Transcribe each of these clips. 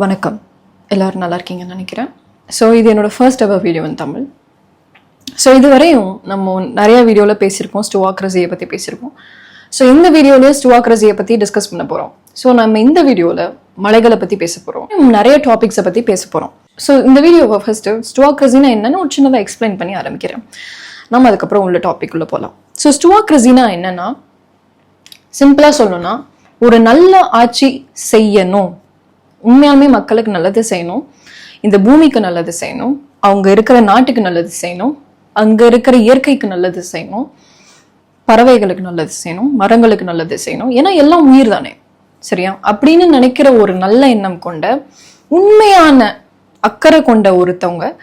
வணக்கம், எல்லோரும் நல்லா இருக்கீங்கன்னு நினைக்கிறேன். ஸோ இது என்னோடய ஃபர்ஸ்ட் எவர் வீடியோ இன் தமிழ். ஸோ இதுவரையும் நம்ம நிறைய வீடியோவில் பேசியிருக்கோம், ஸ்டோவாக்ரஸியை பற்றி பேசியிருக்கோம். ஸோ இந்த வீடியோவில் ஸ்டோவாக்ரஸியை பற்றி டிஸ்கஸ் பண்ண போகிறோம். ஸோ நம்ம இந்த வீடியோவில் மலைகளை பற்றி பேச போகிறோம், நிறைய டாபிக்ஸை பற்றி பேச போகிறோம். ஸோ இந்த வீடியோவை ஃபர்ஸ்ட்டு ஸ்டோவாக்ரஸினா என்னன்னு ஒரு சின்னதாக எக்ஸ்பிளைன் பண்ணி ஆரம்பிக்கிறேன். நம்ம அதுக்கப்புறம் உள்ள டாபிக் உள்ள போகலாம். ஸோ ஸ்டோவாக்ரஸினா என்னன்னா, சிம்பிளாக சொல்லணும்னா, ஒரு நல்ல ஆட்சி செய்யணும், உண்மையாலுமே மக்களுக்கு நல்லது செய்யணும், இந்த பூமிக்கு நல்லது செய்யணும், அவங்க இருக்கிற நாட்டுக்கு நல்லது செய்யணும், அங்க இருக்கிற இயற்கைக்கு நல்லது செய்யணும், பறவைகளுக்கு நல்லது செய்யணும், மரங்களுக்கு நல்லது செய்யணும். ஏன்னா எல்லாம் உயிர் தானே, சரியா? அப்படின்னு நினைக்கிற ஒரு நல்ல எண்ணம் கொண்ட, உண்மையான அக்கறை கொண்ட ஒருத்தவங்க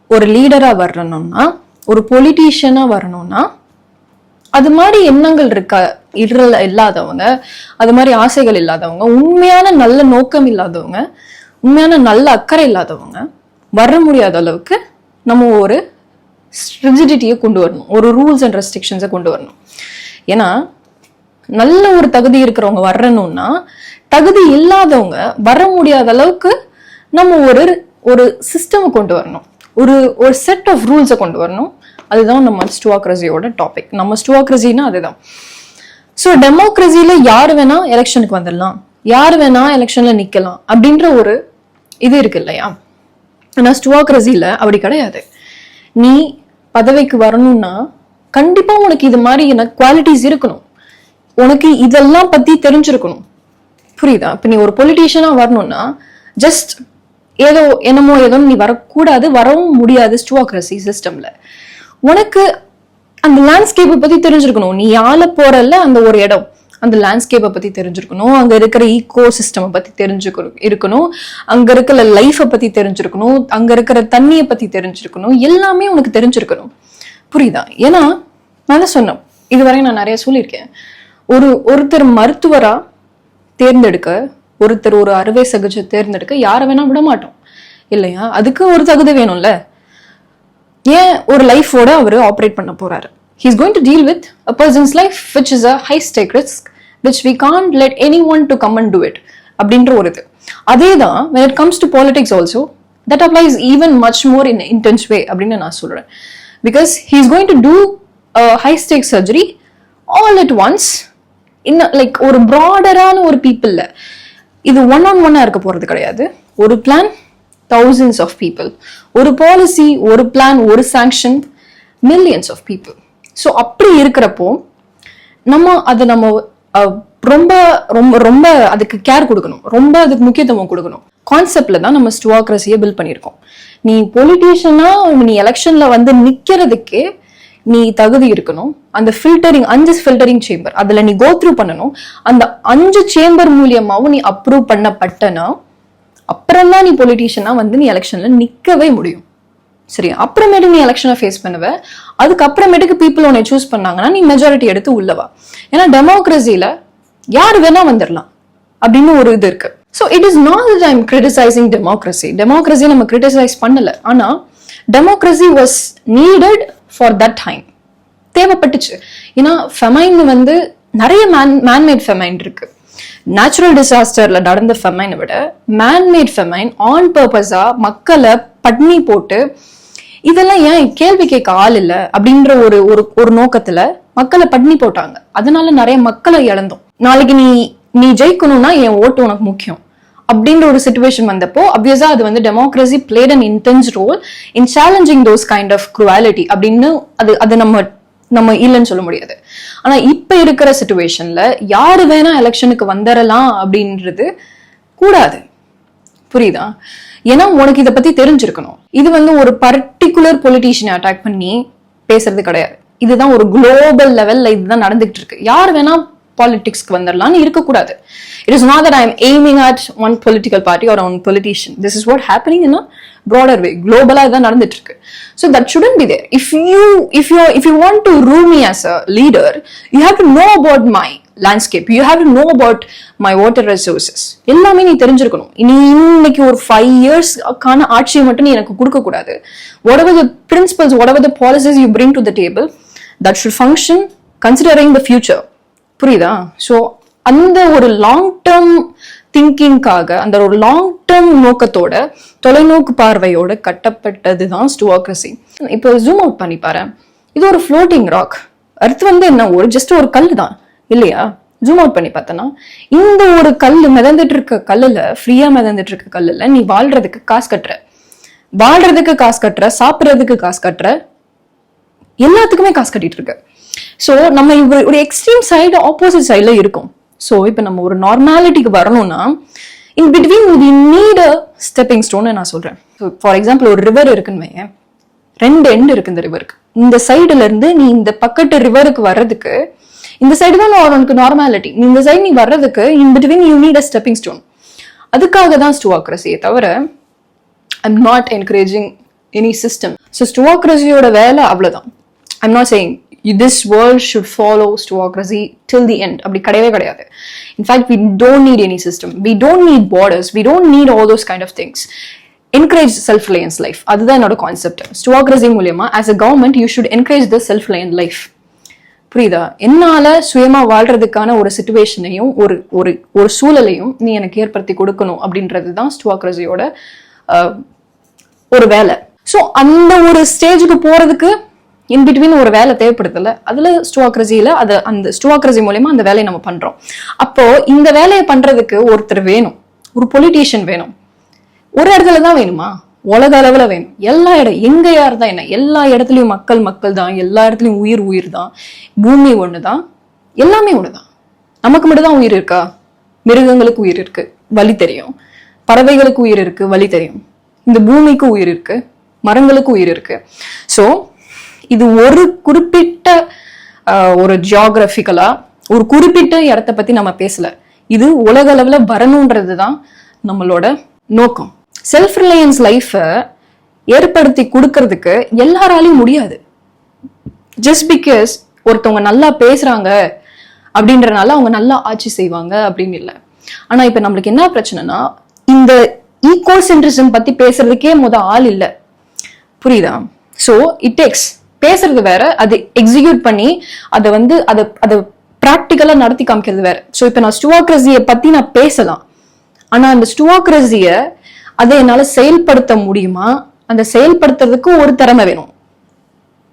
ஒரு லீடரா வரணும்னா, ஒரு பொலிட்டீஷியனா வரணும்னா, அது மாதிரி எண்ணங்கள் இல்லாதவங்க, அது மாதிரி ஆசைகள் இல்லாதவங்க, உண்மையான நல்ல நோக்கம் இல்லாதவங்க, உண்மையான நல்ல அக்கறை இல்லாதவங்க வர முடியாத அளவுக்கு நம்ம ஒரு ரிஜிடிட்டியை கொண்டு வரணும், ஒரு ரூல்ஸ் அண்ட் ரெஸ்ட்ரிக்ஷன்ஸை கொண்டு வரணும். ஏன்னா நல்ல ஒரு தகுதி இருக்கிறவங்க வரணும்னா, தகுதி இல்லாதவங்க வர முடியாத அளவுக்கு நம்ம ஒரு சிஸ்டம் கொண்டு வரணும், ஒரு செட் ஆஃப் ரூல்ஸை கொண்டு வரணும். அதுதான் நம்ம ஸ்டோவாக்ரஸியோட டாபிக். நம்ம ஸ்டோவாக்ரஸினா அதுதான். ஸோ டெமோக்ரஸியில யார் வேணா எலெக்ஷனுக்கு வந்துடலாம், யார் வேணா எலெக்ஷன்ல நிக்கலாம் அப்படின்ற ஒரு இது இருக்கு இல்லையா? ஆனா ஸ்டோவாக்ரஸியில அப்படி கிடையாது. நீ பதவிக்கு வரணும்னா கண்டிப்பா உனக்கு இது மாதிரி எனக்கு குவாலிட்டிஸ் இருக்கணும், உனக்கு இதெல்லாம் பத்தி தெரிஞ்சிருக்கணும், புரியுதா? இப்ப நீ ஒரு பொலிட்டீஷியனா வரணும்னா ஜஸ்ட் என்னமோ நீ வரக்கூடாது, வரவும் முடியாது. ஸ்டோவாக்ரஸி சிஸ்டம்ல உனக்கு அந்த லேண்ட்ஸ்கேப்பை பத்தி தெரிஞ்சிருக்கணும். நீ ஆள போறல அந்த ஒரு இடம், அந்த லேண்ட்ஸ்கேப்பை பத்தி தெரிஞ்சிருக்கணும், அங்க இருக்கிற ஈகோ சிஸ்டம் பத்தி இருக்கணும், அங்க இருக்கிற லைஃபை பத்தி தெரிஞ்சிருக்கணும், அங்க இருக்கிற தண்ணியை பத்தி தெரிஞ்சிருக்கணும், எல்லாமே உனக்கு தெரிஞ்சிருக்கணும், புரியுதா? ஏன்னா நான் தான் சொன்னேன், இதுவரை நான் நிறைய சொல்லியிருக்கேன், ஒருத்தர் மருத்துவரா தேர்ந்தெடுக்க, ஒருத்தர் ஒரு அறுவை சிகிச்சை தேர்ந்தெடுக்க யாரை வேணா விட மாட்டோம் இல்லையா? அதுக்கு ஒரு தகுதி வேணும்ல. ஏன் ஒரு லைஃபோட அவர் ஆப்ரேட் பண்ண போறாரு. He is going to deal with a person's life which is a high stake risk which we can't let anyone to come and do it அப்படின்ற ஒரு இது. அதேதான் when it comes to politics also, that applies even much more in an intense way அப்படின்னு நான் சொல்றேன். Because he is going to do a high stake surgery all at once in like ஒரு broader-ஆன ஒரு people-ல. இது one-on-one இருக்க போறது கிடையாது. ஒரு பிளான், thousands of people, ஒரு பாலிசி, ஒரு பிளான், ஒரு sanction, millions of people. So அப்படி இருக்கிறப்போ நம்ம ரொம்ப ரொம்ப ரொம்ப அதுக்கு கேர் கொடுக்கணும், ரொம்ப அதுக்கு முக்கியத்துவம் கொடுக்கணும். கான்செப்ட்ல தான் நம்ம ஸ்டோவாக்ரஸியை பில்ட் பண்ணியிருக்கோம். நீ பொலிட்டீஷியனா நீ எலெக்ஷன்ல வந்து நிக்கிறதுக்கே நீ தகுதி இருக்கணும். அந்த ஃபில்டரிங், 5 ஃபில்டரிங் சேம்பர், அதுல நீ கோ த்ரூ பண்ணணும். அந்த 5 சேம்பர் மூலியமாவும் நீ அப்ரூவ் பண்ணப்பட்டனா அப்புறம் தான் நீ பொலிட்டீஷியனா வந்து நீ எலெக்ஷன்ல நிக்கவே முடியும், சரியா? அப்புறமேட்டு நீ எலெக்ஷனை ஃபேஸ் பண்ணுவ. அதுக்கப்புறமேட்டுக்கு பீப்புள் உன்னை சூஸ் பண்ணாங்கன்னா நீ மெஜாரிட்டி எடுத்து உள்ளவா. ஏன்னா டெமோக்ரஸியில யார் வேணா வந்துடலாம் அப்படின்னு ஒரு இது இருக்கு. So it is not that I am criticising democracy. Democracy நம்ம கிரிட்டிசைஸ் பண்ணல, ஆனா democracy was needed for that time, தேவைப்பட்டுச்சு. ஏன்னா ஃபெமைன் வந்து நிறைய மேன்மேட் ஃபெமைன் இருக்கு. நேச்சுரல் டிசாஸ்டர்ல நடந்த ஃபெமைனை விட மேன்மேட் ஃபெமைன் ஆன் பர்பஸா மக்களை பட்னி போட்டு, இதெல்லாம் ஏன் கேள்வி கேட்க ஆள் இல்லை அப்படின்ற ஒரு நோக்கத்துல மக்களை பட்னி போட்டாங்க. அதனால நிறைய மக்களை இழந்தோம். நாளைக்கு நீ ஜெயிக்கணும்னா என் ஓட்டு உனக்கு முக்கியம் அப்படின்ற ஒரு சிச்சுவேஷன் வந்தப்போ அப்வியஸா அது வந்து democracy played an intense role in challenging those kind of quality அப்படின்னு அது நம்ம இல்லைன்னு சொல்ல முடியாது. ஆனா இப்ப இருக்கிற சிச்சுவேஷன்ல யாரு வேணா எலெக்ஷனுக்கு வந்துடலாம் அப்படின்றது கூடாது, புரியுதா? ஏன்னா உனக்கு இதை பத்தி தெரிஞ்சிருக்கணும். இது வந்து ஒரு பர்டிகுலர் பொலிட்டீஷியனை அட்டாக் பண்ணி பேசுறது கிடையாது. இதுதான் ஒரு குளோபல் லெவல்ல இதுதான் நடந்துகிட்டு இருக்கு. யார் வேணா பாலிடிக்ஸ்க்கு வந்துடலாம்னு இருக்கக்கூடாது. It is not that I am aiming at one political party R one politician. This is what happening in a broader way. Global இதான் நடந்துட்டு இருக்கு. So that shouldn't be there. If you want to rule me as a leader, you have to know about my landscape, you have to know about my water resources. எல்லாமே நீ தெரிஞ்சிருக்கணும். நீ இன்னைக்கு ஒரு 5 years கான ஆட்சியை மட்டும் நீ எனக்கு கொடுக்க கூடாது. Whatever the principles, whatever the policies you bring to the table, that should function considering the future. புரியுதா? So அந்த ஒரு லாங் டேர்ம் திங்கிங்காக, அந்த ஒரு லாங் டேர்ம் நோக்கத்தோட, தொலைநோக்கு பார்வையோட கட்டப்பட்டதுதான் ஸ்டூவாக்ரசி. இப்போ ஜூம் அவுட் பண்ணி பாரு, இது ஒரு ஃப்ளோட்டிங் ராக். அர்த் வந்து என்ன, ஒரு ஜஸ்ட் ஒரு கல் தான் இல்லையா? ஜூம் அவுட் பண்ணி பார்த்தனா, இந்த ஒரு கல் மிதந்துட்டு இருக்க கல்லுல, ஃப்ரீயா மிதந்துட்டு இருக்க கல்லுல நீ வாழ்றதுக்கு காசு கட்டுற, சாப்பிட்றதுக்கு காசு கட்டுற, எல்லாத்துக்குமே காசு கட்டிட்டு இருக்கு. ஸோ நம்ம ஒரு எக்ஸ்ட்ரீம் சைடு, ஆப்போசிட் சைட்ல இருக்கும். ஸோ இப்போ நம்ம ஒரு நார்மாலிட்டிக்கு வரணும்னா, in between we need a stepping stone நான் சொல்றேன். ஃபார் எக்ஸாம்பிள், ஒரு ரிவர் இருக்குன்னு வையேன், 2 எண்ட் இருக்கு இந்த ரிவருக்கு. இந்த சைடுல இருந்து நீ இந்த பக்கத்து ரிவருக்கு வர்றதுக்கு, இந்த சைடு தான் உனக்கு நார்மாலிட்டி. இந்த சைடு நீ வர்றதுக்கு in between you need a stepping stone. அதுக்காக தான் ஸ்டூவாக்ரசியை தவிர I'm not encouraging any system. So ஸ்டூவாக்ரசியோட வேலை அவ்வளவுதான். I'm not saying this world should follow stewocracy till the end. அப்படி கிடையவே கிடையாது. In fact, we don't need any system. We don't need borders. We don't need all those kind of things. Encourage self-reliance life. அதுதான் என்னோட concept. ஸ்டூவாக்ரசி மூலமா as a government you should encourage the self-reliant life. புரியுதா? என்னால சுயமா வாழ்றதுக்கான ஒரு சிச்சுவேஷனையும் ஒரு சூழலையும் நீ எனக்கு ஏற்படுத்தி கொடுக்கணும் அப்படின்றதுதான் ஸ்டூவாக்ரசியோட ஒரு வேலை. ஸோ அந்த ஒரு ஸ்டேஜுக்கு போறதுக்கு இன் பிட்வீன் ஒரு வேலை தேவைப்படுதுல்ல, அதுல ஸ்டூவாக்ரசியில அந்த ஸ்டூவாக்ரசி மூலமா அந்த வேலையை நம்ம பண்றோம். அப்போ இந்த வேலையை பண்றதுக்கு ஒருத்தர் வேணும், ஒரு பொலிட்டீஷியன் வேணும். ஒரு இடத்துல தான் வேணுமா? உலக அளவுல வேணும். எல்லா இடம், எங்க யார் தான் என்ன, எல்லா இடத்துலயும் மக்கள் தான், எல்லா இடத்துலயும் உயிர் தான், பூமி ஒண்ணுதான், எல்லாமே ஒண்ணுதான். நமக்கு மட்டும் தான் உயிர் இருக்கா? மிருகங்களுக்கு உயிர் இருக்கு, வலி தெரியும். பறவைகளுக்கு உயிர் இருக்கு, வலி தெரியும். இந்த பூமிக்கு உயிர் இருக்கு, மரங்களுக்கு உயிர் இருக்கு. ஸோ இது ஒரு குறிப்பிட்ட ஒரு ஜியோகிராபிக்கலா ஒரு குறிப்பிட்ட இடத்த பத்தி நம்ம பேசல. இது உலக அளவுல வரணும்ன்றதுதான் நம்மளோட நோக்கம். செல்ஃப் ரிலையன்ஸ் லைஃப ஏற்படுத்தி கொடுக்கறதுக்கு எல்லாராலையும் முடியாது. ஜஸ்ட் பிகாஸ் ஒருத்தவங்க நல்லா பேசுறாங்க அப்படின்றனால அவங்க நல்லா ஆட்சி செய்வாங்க அப்படின்னு இல்லை. ஆனா இப்ப நம்மளுக்கு என்ன பிரச்சனைனா, இந்த ஈகோ சென்ட்ரிசம் பத்தி பேசுறதுக்கே ஆள் இல்லை. புரியுதா? சோ இட் டேக்ஸ் பேசுறது வேற, அது எக்ஸிக்யூட் பண்ணி அதை பிராக்டிக்கலா நடத்தி காமிக்கிறது வேற. சோ இப்ப நான் ஸ்டூவாக்ரசியை பத்தி நான் பேசலாம், ஆனா அந்த ஸ்டூவாக்ரசிய அதை என்னால செயல்படுத்த முடியுமா? அந்த செயல்படுத்துறதுக்கு ஒரு திறமை வேணும்.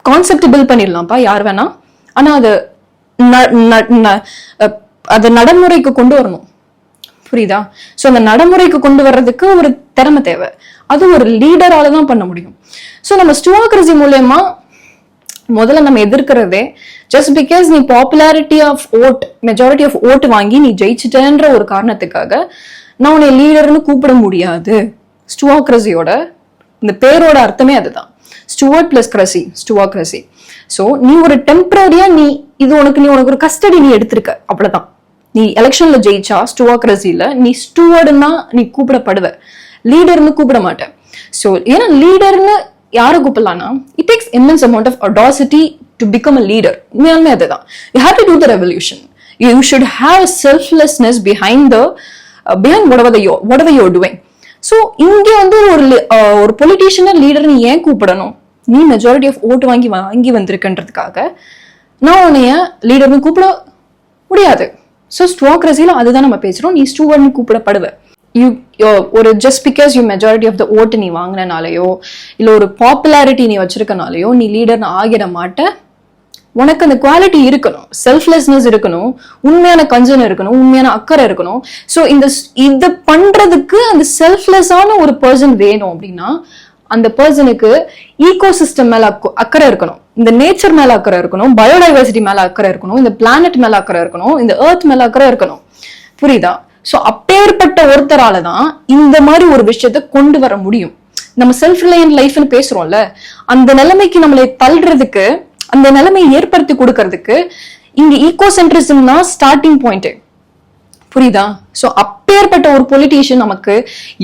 கான்செப்ட் பில்ட் பண்ணிடலாம்ப்பா யார் வேணா, ஆனா அதை நடைமுறைக்கு கொண்டு வரணும். புரியுதா? சோ அந்த நடைமுறைக்கு கொண்டு வர்றதுக்கு ஒரு திறமை தேவை. அது ஒரு லீடரால தான் பண்ண முடியும். சோ நம்ம ஸ்டூவாக்ரசி மூலமா முதல்ல நம்ம எதிர்க்கிறதே, ஜஸ்ட் பிகாஸ் நீ popularity of vote, majority of vote வாங்கி நீ ஜெயிச்சுட்டேன்ற ஒரு காரணத்துக்காக நான் உன்னை லீடர்னு கூப்பிட முடியாது. ஸ்டூவாக்ரசியோட இந்த பேரோட அர்த்தமே அதுதான், ஸ்டூவர்ட் பிளஸ் கிரசி, ஸ்டூவாக்ரசி. சோ நீ ஒரு டெம்பரரியா நீ உனக்கு ஒரு கஸ்டடி நீ எடுத்திருக்க, அவ்வளவுதான். நீ எலெக்ஷன்ல ஜெயிச்சா ஸ்டூவாக்ரசியில நீ ஸ்டூவர்டுன்னா நீ கூப்பிடப்படுவ, லீடர்னு கூப்பிட மாட்டேன். சோ ஏன்னா லீடர்னு யாரை கூப்பிடலாம்னா, it takes immense amount of audacity to become a leader. உண்மையாலுமே அதுதான். You have to do the revolution. You should have selflessness behind whatever you're doing. So இங்க வந்து ஒரு பொலிட்டீஷியனை லீடர் நீ ஏன் கூப்பிடணும்? நீ மெஜாரிட்டி ஆஃப் ஓட்டு வாங்கி வந்திருக்குன்றதுக்காக நான் உன்னைய லீடர்னு கூப்பிட முடியாது. ஸோ ஸ்டூவாக்ரசியில அதுதான் நம்ம பேசுறோம். நீ ஸ்டூவர்ட்னு கூப்பிடப்படுவ. ஒரு just because you majority of the vote நீ வாங்கினாலேயோ இல்ல ஒரு பாப்புலாரிட்டி நீ வச்சிருக்கனாலேயோ நீ லீடர்னு ஆகிட மாட்ட. உனக்கு அந்த குவாலிட்டி இருக்கணும், செல்ஃப்லெஸ்னஸ் இருக்கணும், உண்மையான கன்சர்ன் இருக்கணும், உண்மையான அக்கறை இருக்கணும். ஸோ இத பண்றதுக்கு அந்த செல்ஃப்லெஸ்ஸான ஒரு பர்சன் வேணும். அப்படின்னா அந்த பர்சனுக்கு ஈகோ சிஸ்டம் மேல அக்கறை இருக்கணும், இந்த நேச்சர் மேல அக்கறை இருக்கணும், பயோடைவர்சிட்டி மேல அக்கறை இருக்கணும், இந்த பிளானட் மேல அக்கறை இருக்கணும், இந்த எர்த் மேல அக்கறை இருக்கணும். புரியுதா? சோ அப்பேற்பட்ட ஒருத்தரால தான் இந்த மாதிரி ஒரு விஷயத்த கொண்டு வர முடியும். நம்ம செல்ஃப் ரிலையன்ட் லைஃப்னு பேசுறோம்ல, அந்த நிலைமைக்கு நம்மளை தள்ளுறதுக்கு, அந்த நிலைமையை ஏற்படுத்தி கொடுக்கறதுக்கு இங்க ஈகோ சென்ட்ரிசம் தான் ஸ்டார்டிங் பாயிண்ட். புரியுதா? சோ அப்பேற்பட்ட ஒரு பொலிட்டீஷியன் நமக்கு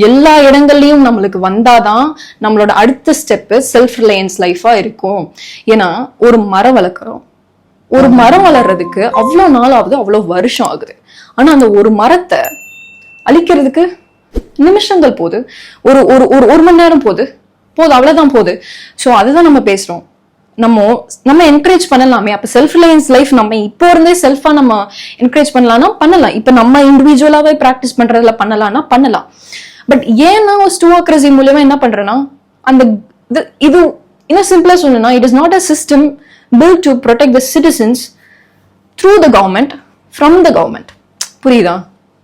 எல்லா இடங்கள்லயும் நம்மளுக்கு வந்தாதான் நம்மளோட அடுத்த ஸ்டெப் செல்ஃப் ரிலையன்ஸ் லைஃபா இருக்கும். ஏன்னா ஒரு மரம் வளர்க்குறோம், ஒரு மரம் வளர்றதுக்கு அவ்வளவு நாள் ஆகுது, அவ்வளவு வருஷம் ஆகுது. ஆனா அந்த ஒரு மரத்தை அழிக்கிறதுக்கு நிமிஷங்கள் போகுது, ஒரு மணி நேரம் போகுது, அவ்வளவுதான் போகுது. சோ அதுதான் நம்ம பேசுறோம். நம்ம என்கரேஜ் பண்ணலாமே. அப்ப செல்ஃப் ரிலையன்ஸ் லைஃப் நம்ம இப்போ இருந்தே செல்ஃபா நம்ம என்கரேஜ் பண்ணலாம்னா பண்ணலாம். இப்ப நம்ம இண்டிவிஜுவலாவே பிராக்டிஸ் பண்றதுல பண்ணலாம்னா பண்ணலாம். பட் ஏன்னா ஸ்டூவாக்ரசி மூலமா என்ன பண்றேன்னா அந்த இது இன்னும் சிம்பிளா சொல்லணும்னா it is not a system built to protect the citizens through the government from the government. புரியுதா?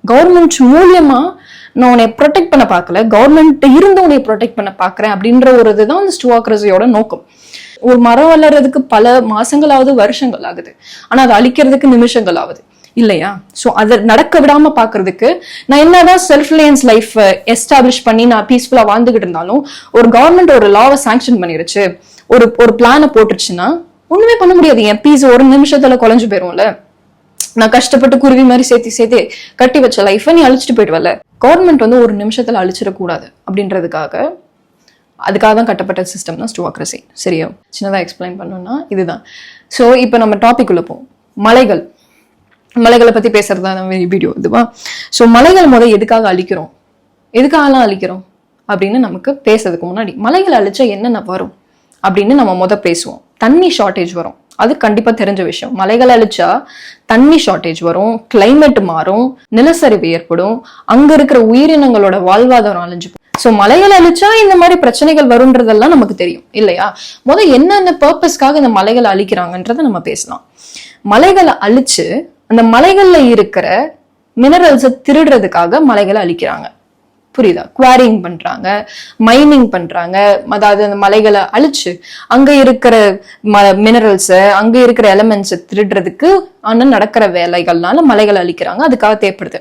கவர்மெண்ட் மூலியமா நான் உன்னை ப்ரொடெக்ட் பண்ண பார்க்கல, கவர்மெண்ட் இருந்து உன்னை ப்ரொடெக்ட் பண்ண பாக்குறேன் அப்படின்ற ஒரு இதுதான் அந்த ஸ்டூவாக்ரசியோட நோக்கம். ஒரு மரம் வளர்றதுக்கு பல மாசங்களாவது வருஷங்கள் ஆகுது, ஆனா அதை அழிக்கிறதுக்கு நிமிஷங்கள் ஆகுது இல்லையா? சோ அதை நடக்க விடாம பாக்குறதுக்கு நான் என்னதான் செல்ஃப் ரிலையன்ஸ் லைஃப் எஸ்டாப்ளிஷ் பண்ணி நான் பீஸ்ஃபுல்லா வாழ்ந்துகிட்டு இருந்தாலும் ஒரு கவர்மெண்ட் ஒரு லாவை சாங்ஷன் பண்ணிருச்சு, ஒரு பிளான போட்டுருச்சுன்னா ஒண்ணுமே பண்ண முடியாது. என் பீஸ் ஒரு நிமிஷத்துல குறைஞ்சு போயிரும்ல. நான் கஷ்டப்பட்டு குருவி மாதிரி சேர்த்து கட்டி வச்ச லைஃபை நீ அழிச்சிட்டு போயிடுவல. கவர்மெண்ட் ஒரு நிமிஷத்துல அழிச்சிடக்கூடாது அப்படின்றதுக்காக அதுக்காக தான் கட்டப்பட்ட சிஸ்டம் தான் ஸ்டூவாக்ரசி. சரியா? சின்னதா எக்ஸ்பிளைன் பண்ணணும்னா இதுதான். ஸோ இப்போ நம்ம டாபிக் உள்ள போவோம். மலைகளை பத்தி பேசுறதா வீடியோ இதுவா? ஸோ மலைகள் எதுக்காக அழிக்கிறோம், எதுக்காகலாம் அழிக்கிறோம் அப்படின்னு நமக்கு பேசுறதுக்கு முன்னாடி மலைகளை அழிச்சா என்னென்ன வரும் அப்படின்னு நம்ம பேசுவோம். தண்ணி ஷார்டேஜ் வரும், அது கண்டிப்பா தெரிஞ்ச விஷயம். மலைகள் அழிச்சா தண்ணி ஷார்டேஜ் வரும், கிளைமேட் மாறும், நிலச்சரிவு ஏற்படும், அங்க இருக்கிற உயிரினங்களோட வாழ்வாதாரம் அழிஞ்சு. சோ மலைகள் அழிச்சா இந்த மாதிரி பிரச்சனைகள் வரும்ன்றதெல்லாம் நமக்கு தெரியும் இல்லையா? என்னென்ன பர்பஸ்க்காக இந்த மலைகளை அழிக்கிறாங்கன்றத நம்ம பேசலாம். மலைகளை அழிச்சு அந்த மலைகள்ல இருக்கிற மினரல்ஸை திருடுறதுக்காக மலைகளை அழிக்கிறாங்க. புரியுதா? குவாரிங் பண்றாங்க, மைனிங் பண்றாங்க. அதாவது அந்த மலைகளை அழிச்சு அங்க இருக்கிற மினரல்ஸ, அங்க இருக்கிற எலிமெண்ட்ஸை திருடுறதுக்கு நடக்கிற வேலைகள்னால மலைகளை அழிக்கிறாங்க. அதுக்காக தேவைப்படுது.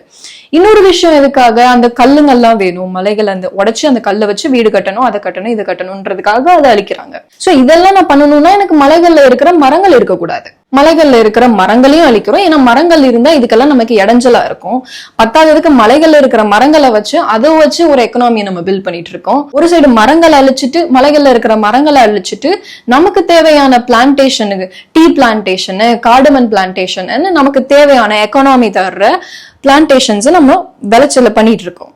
இன்னொரு விஷயம் எதுக்காக, அந்த கல்லுங்கள்லாம் வேணும், மலைகளை அந்த உடைச்சு அந்த கல்லை வச்சு வீடு கட்டணும், அதை கட்டணும், இதை கட்டணும்ன்றதுக்காக அதை அழிக்கிறாங்க. சோ இதெல்லாம் நான் பண்ணணும்னா எனக்கு மலைகள்ல இருக்கிற மரங்கள் இருக்கக்கூடாது. மலைகள்ல இருக்கிற மரங்களையும் அழிக்கிறோம். ஏன்னா மரங்கள் இருந்தா இதுக்கெல்லாம் நமக்கு இடைஞ்சலா இருக்கும். பத்தாவதுக்கு மலைகள்ல இருக்கிற மரங்களை வச்சு அதை வச்சு ஒரு எக்கனாமியை நம்ம பில்ட் பண்ணிட்டு இருக்கோம். ஒரு சைடு மரங்களை அழிச்சிட்டு, மலைகள்ல இருக்கிற மரங்களை அழிச்சிட்டு நமக்கு தேவையான பிளான்டேஷனுக்கு, டீ பிளான்டேஷனு, கார்டமன் பிளான்டேஷன், நமக்கு தேவையான எக்கனாமி தர்ற பிளான்டேஷன்ஸ் நம்ம விளைச்சல பண்ணிட்டு இருக்கோம்.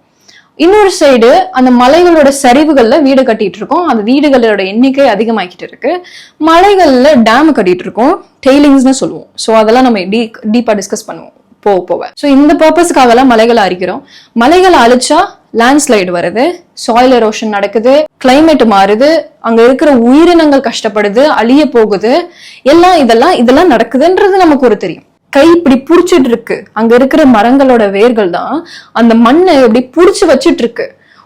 இன்னொரு சைடு அந்த மலைகளோட சரிவுகள்ல வீடு கட்டிட்டு இருக்கோம். அந்த வீடுகளோட எண்ணிக்கை அதிகமாக்கிட்டு இருக்கு. மலைகள்ல டேம் கட்டிட்டு இருக்கோம், டெய்லிங்ஸ்னு சொல்லுவோம். ஸோ அதெல்லாம் நம்ம டீப்பா டிஸ்கஸ் பண்ணுவோம் போக. ஸோ இந்த பர்பஸ்க்காக எல்லாம் மலைகளை அழிக்கிறோம். மலைகளை அழிச்சா லேண்ட்ஸ்லைடு வருது, சாயில் எரோஷன் நடக்குது, கிளைமேட் மாறுது, அங்க இருக்கிற உயிரினங்கள் கஷ்டப்படுது, அழிய போகுது. இதெல்லாம் நடக்குதுன்றது நமக்கு ஒரு தெரியும். கை இப்படி புடிச்சிட்டு இருக்கு. அங்க இருக்கிற மரங்களோட வேர்கள் தான் அந்த மண்ணை இப்படி புடிச்சு வச்சிட்டு இருக்கு.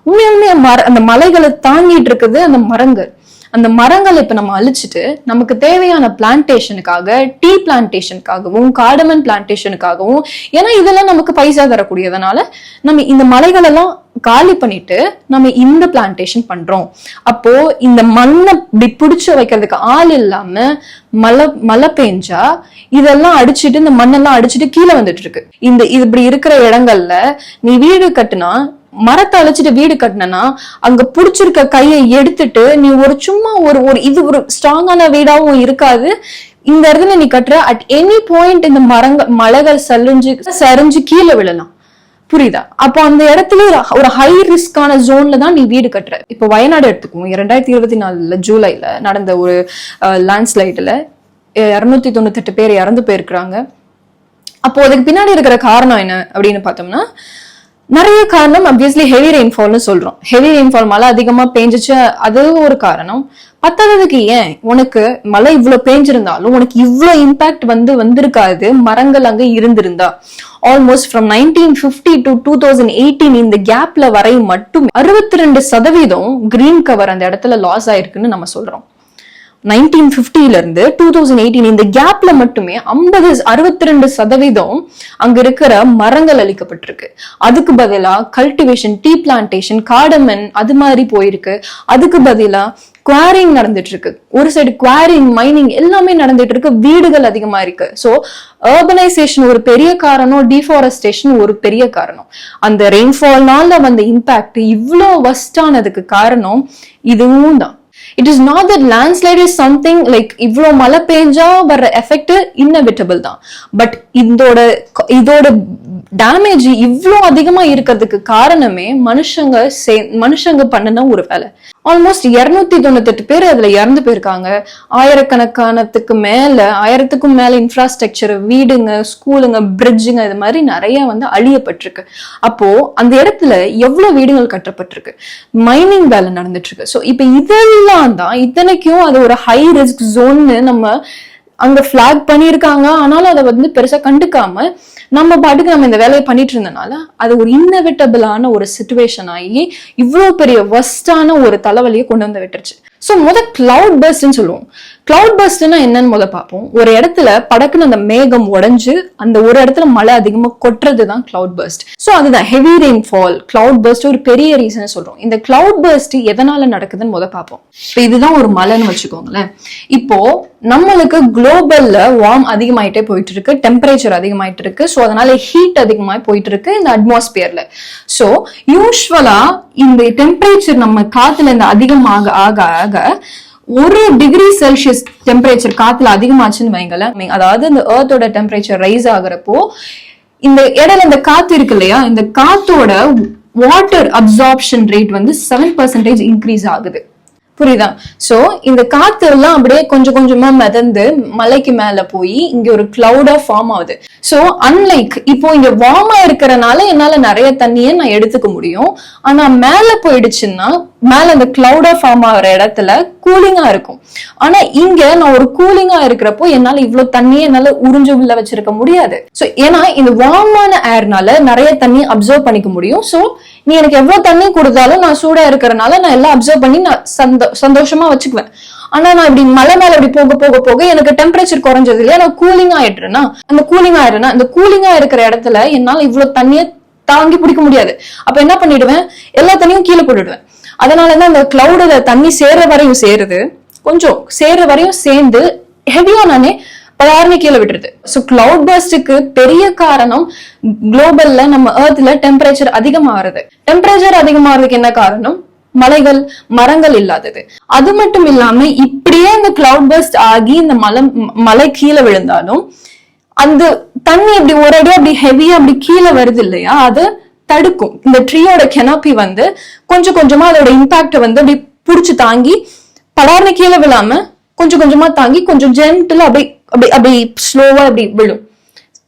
உண்மையுமே அந்த மலைகளை தாங்கிட்டு இருக்குது அந்த மரங்கள். அந்த மரங்களை இப்ப நம்ம அழிச்சிட்டு நமக்கு தேவையான பிளான்டேஷனுக்காக, டீ பிளான்டேஷனுக்காகவும், கார்டமன் பிளான்டேஷனுக்காகவும், ஏன்னா இதெல்லாம் நமக்கு பைசா தரக்கூடியதுனால நம்ம இந்த மலைகள் எல்லாம் காலி பண்ணிட்டு நம்ம இந்த பிளான்டேஷன் பண்றோம். அப்போ இந்த மண்ணை இப்படி பிடிச்சு வைக்கிறதுக்கு ஆள் இல்லாம மழை பெஞ்சா இதெல்லாம் அடிச்சுட்டு, இந்த மண்ணெல்லாம் அடிச்சுட்டு கீழே வந்துட்டு இருக்கு. இது இப்படி இருக்கிற இடங்கள்ல நீ வீடு கட்டுனா, மரத்தை அழைச்சிட்டு வீடு கட்டினா அங்க புடிச்சிருக்க கையை எடுத்துட்டு நீ சும்மா இது ஒரு ஸ்ட்ராங்கான வீடாவும் இருக்காது. இந்த இடத்துல நீ கட்டுற அட் எனி பாயிண்ட் இந்த மலைகள் சரிஞ்சு கீழே விழலாம். புரியுதா? அப்போ அந்த இடத்துல ஒரு ஹை ரிஸ்கான ஜோன்ல தான் நீ வீடு கட்டுற. இப்போ வயநாடு எடுத்துக்குவோம். 2024 ஜூலைல நடந்த ஒரு லேண்ட்ஸ்லைட்ல 298 பேர் இறந்து போயிருக்கிறாங்க. அப்போ அதுக்கு பின்னாடி இருக்கிற காரணம் என்ன அப்படின்னு பார்த்தோம்னா, நிறைய காரணம். அப்வியஸ்லி ஹெவி ரெயின்ஃபால்னு சொல்றோம். ஹெவி ரெயின்ஃபால், மழை அதிகமா பெஞ்சிச்சு, அது ஒரு காரணம். பத்தாததுக்கு ஏன் உனக்கு மழை இவ்வளவு பெஞ்சிருந்தாலும் உனக்கு இவ்வளவு இம்பாக்ட் வந்திருக்காது மரங்கள் அங்க இருந்திருந்தா. ஆல்மோஸ்ட் ஃப்ரம் 1950 to 2018 இந்த கேப்ல வரை மட்டும் 62% கிரீன் கவர் அந்த இடத்துல லாஸ் ஆயிருக்குன்னு நம்ம சொல்றோம். 1950 இருந்து 2018 இந்த கேப்ல மட்டுமே 62% அங்க இருக்கிற மரங்கள் அழிக்கப்பட்டிருக்கு. அதுக்கு பதிலா கல்டிவேஷன், டீ பிளான்டேஷன், கார்டமன் அது மாதிரி போயிருக்கு. அதுக்கு பதிலா குவாரிங் நடந்துட்டு இருக்கு. ஒரு சைடு குவாரிங், மைனிங் எல்லாமே நடந்துட்டு இருக்கு. வீடுகள் அதிகமா இருக்கு. சோ அர்பனைசேஷன் ஒரு பெரிய காரணம், டிஃபாரஸ்டேஷன் ஒரு பெரிய காரணம். அந்த ரெயின்ஃபால்னால வந்த இம்பாக்ட் இவ்வளோ வஸ்டானதுக்கு காரணம் இதுவும் தான். It is not that landslide is something like இவ்வளோ மழை பெஞ்சா வர்ற எஃபெக்ட் இன்னெவிட்டபிள் தான். பட் இதோட டேமேஜ் இவ்வளோ அதிகமா இருக்கிறதுக்கு காரணமே மனுஷங்க பண்ணின ஒரு வேலை. ஆல்மோஸ்ட் 298 பேர் அதுல இறந்து போயிருக்காங்க. ஆயிரத்துக்கும் மேல இன்ஃப்ராஸ்ட்ரக்சர், வீடுங்க, ஸ்கூலுங்க, பிரிட்ஜுங்க, இது மாதிரி நிறைய வந்து அழியப்பட்டிருக்கு. அப்போ அந்த இடத்துல எவ்வளவு வீடுகள் கட்டப்பட்டிருக்கு, மைனிங் வேலை நடந்துட்டு இருக்கு. ஸோ இப்ப இதெல்லாம் தான், இத்தனைக்கும் அது ஒரு ஹை ரிஸ்க் ஜோன்னு நம்ம அங்க பிளாக் பண்ணியிருக்காங்க. ஆனாலும் அதை வந்து பெருசா கண்டுக்காம நம்ம பாட்டுக்கு நம்ம இந்த வேலையை பண்ணிட்டு இருந்தனால அது ஒரு இன்னெவிட்டபிளான ஒரு சிச்சுவேஷன் ஆகி இவ்வளவு பெரிய வர்ஸ்டான ஒரு தலைவலியை கொண்டு வந்து விட்டுருச்சு. ஸோ கிளவுட் பர்ஸ்ட்னு சொல்லுவோம். கிளவுட் பர்ஸ்ட்னா என்னன்னு பார்ப்போம். ஒரு இடத்துல படக்குன்னு அந்த மேகம் உடைஞ்சு அந்த ஒரு இடத்துல மழை அதிகமா கொட்டுறது தான் கிளவுட் பர்ஸ்ட். ஸோ அதுதான் ஹெவி ரெயின்ஃபால். கிளவுட் பர்ஸ்ட் ஒரு பெரிய ரீசன் சொல்றோம். இந்த கிளவுட் பர்ஸ்ட் எதனால நடக்குதுன்னு பார்ப்போம். இப்போ இதுதான் ஒரு மலைன்னு வச்சுக்கோங்களேன். இப்போ நம்மளுக்கு குளோபல்ல வார்ம் அதிகமாயிட்டே போயிட்டு இருக்கு, டெம்பரேச்சர் அதிகமாயிட்டு இருக்கு. ஸோ அதனால ஹீட் அதிகமாய் போயிட்டு இருக்கு இந்த அட்மாஸ்பியர்ல. ஸோ யூஸ்வலா இந்த டெம்பரேச்சர் நம்ம காத்துல இந்த அதிகமாக ஆக ஆக 1 டிகிரி செல்சியஸ் டெம்பரேச்சர் காத்துல அதிகமாச்சுன்னு வைங்களேன், அதாவது இந்த எர்த்தோட டெம்பரேச்சர் ரைஸ் ஆகுறப்போ இந்த இடையில இந்த காத்து இருக்கு இல்லையா, இந்த காத்தோட வாட்டர் அப்சார்ப்ஷன் ரேட் வந்து 7% இன்க்ரீஸ் ஆகுது. புரியுதா? சோ இந்த காத்து எல்லாம் அப்படியே கொஞ்சம் கொஞ்சமா மிதந்து மலைக்கு மேல போய் இங்க ஒரு கிளவுடா ஃபார்ம் ஆகுது. சோ அன்லைக் இப்போ இங்க வார்மா இருக்கிறனால என்னால நிறைய தண்ணியை நான் எடுத்துக்க முடியும். ஆனா மேல போயிடுச்சுன்னா மேல அந்த கிளவுடா ஃபார்ம் ஆகிற இடத்துல கூலிங்கா இருக்கும். ஆனா இங்க நான் ஒரு கூலிங்கா இருக்கிறப்போ என்னால இவ்வளவு தண்ணியை என்னால உறிஞ்சு உள்ள வச்சிருக்க முடியாது. சோ ஏன்னா இந்த வார்மான ஏர்னால நிறைய தண்ணி அப்சர்வ் பண்ணிக்க முடியும். சோ நீ எனக்கு எவ்வளவு தண்ணி கொடுத்தாலும் நான் சூடா இருக்கிறனால நான் எல்லாம் அப்சர்வ் பண்ணி நான் சந்தோஷமா வச்சுக்குவேன். ஆனா நான் இப்படி மலை மேல இப்படி போக போக போக எனக்கு டெம்பரேச்சர் குறைஞ்சது இல்லையா, நான் கூலிங் ஆயிடுறேன்னா அந்த கூலிங்கா இருக்கிற இடத்துல என்னால இவ்வளவு தண்ணியை தாங்கி பிடிக்க முடியாது. அப்ப என்ன பண்ணிடுவேன், எல்லா தண்ணியும் கீழே போட்டுடுவேன். அதனாலதான் அந்த கிளவுட தண்ணி சேர்ற வரையும் சேருது, கொஞ்சம் சேர்ற வரையும் சேர்ந்து ஹெவியா நானே பலாருன்னு கீழே விட்டுருது. சோ கிளவுட் பர்ஸ்டுக்கு பெரிய காரணம் குளோபல்ல நம்ம எர்த்ல டெம்பரேச்சர் அதிகமாகிறது. டெம்பரேச்சர் அதிகமாகிறதுக்கு என்ன காரணம்? மலைகள், மரங்கள் இல்லாதது. அது மட்டும் இல்லாம இப்படியே இந்த கிளவுட் பர்ஸ்ட் ஆகி இந்த மலை கீழே விழுந்தாலும் அந்த தண்ணி இப்படி ஒரேடியா அப்படி ஹெவியா அப்படி கீழே வருது இல்லையா, அது தடுக்கும். இந்த ட்ரீயோட கெனாப்பி வந்து கொஞ்சம் கொஞ்சமா அதோட இம்பாக்ட வந்து அப்படி புடிச்சு தாங்கி படார்னு கீழே விழாம கொஞ்சம் கொஞ்சமா தாங்கி கொஞ்சம் ஜென்டிலா அப்படி அப்படி அப்படி ஸ்லோவா அப்படி விழும்,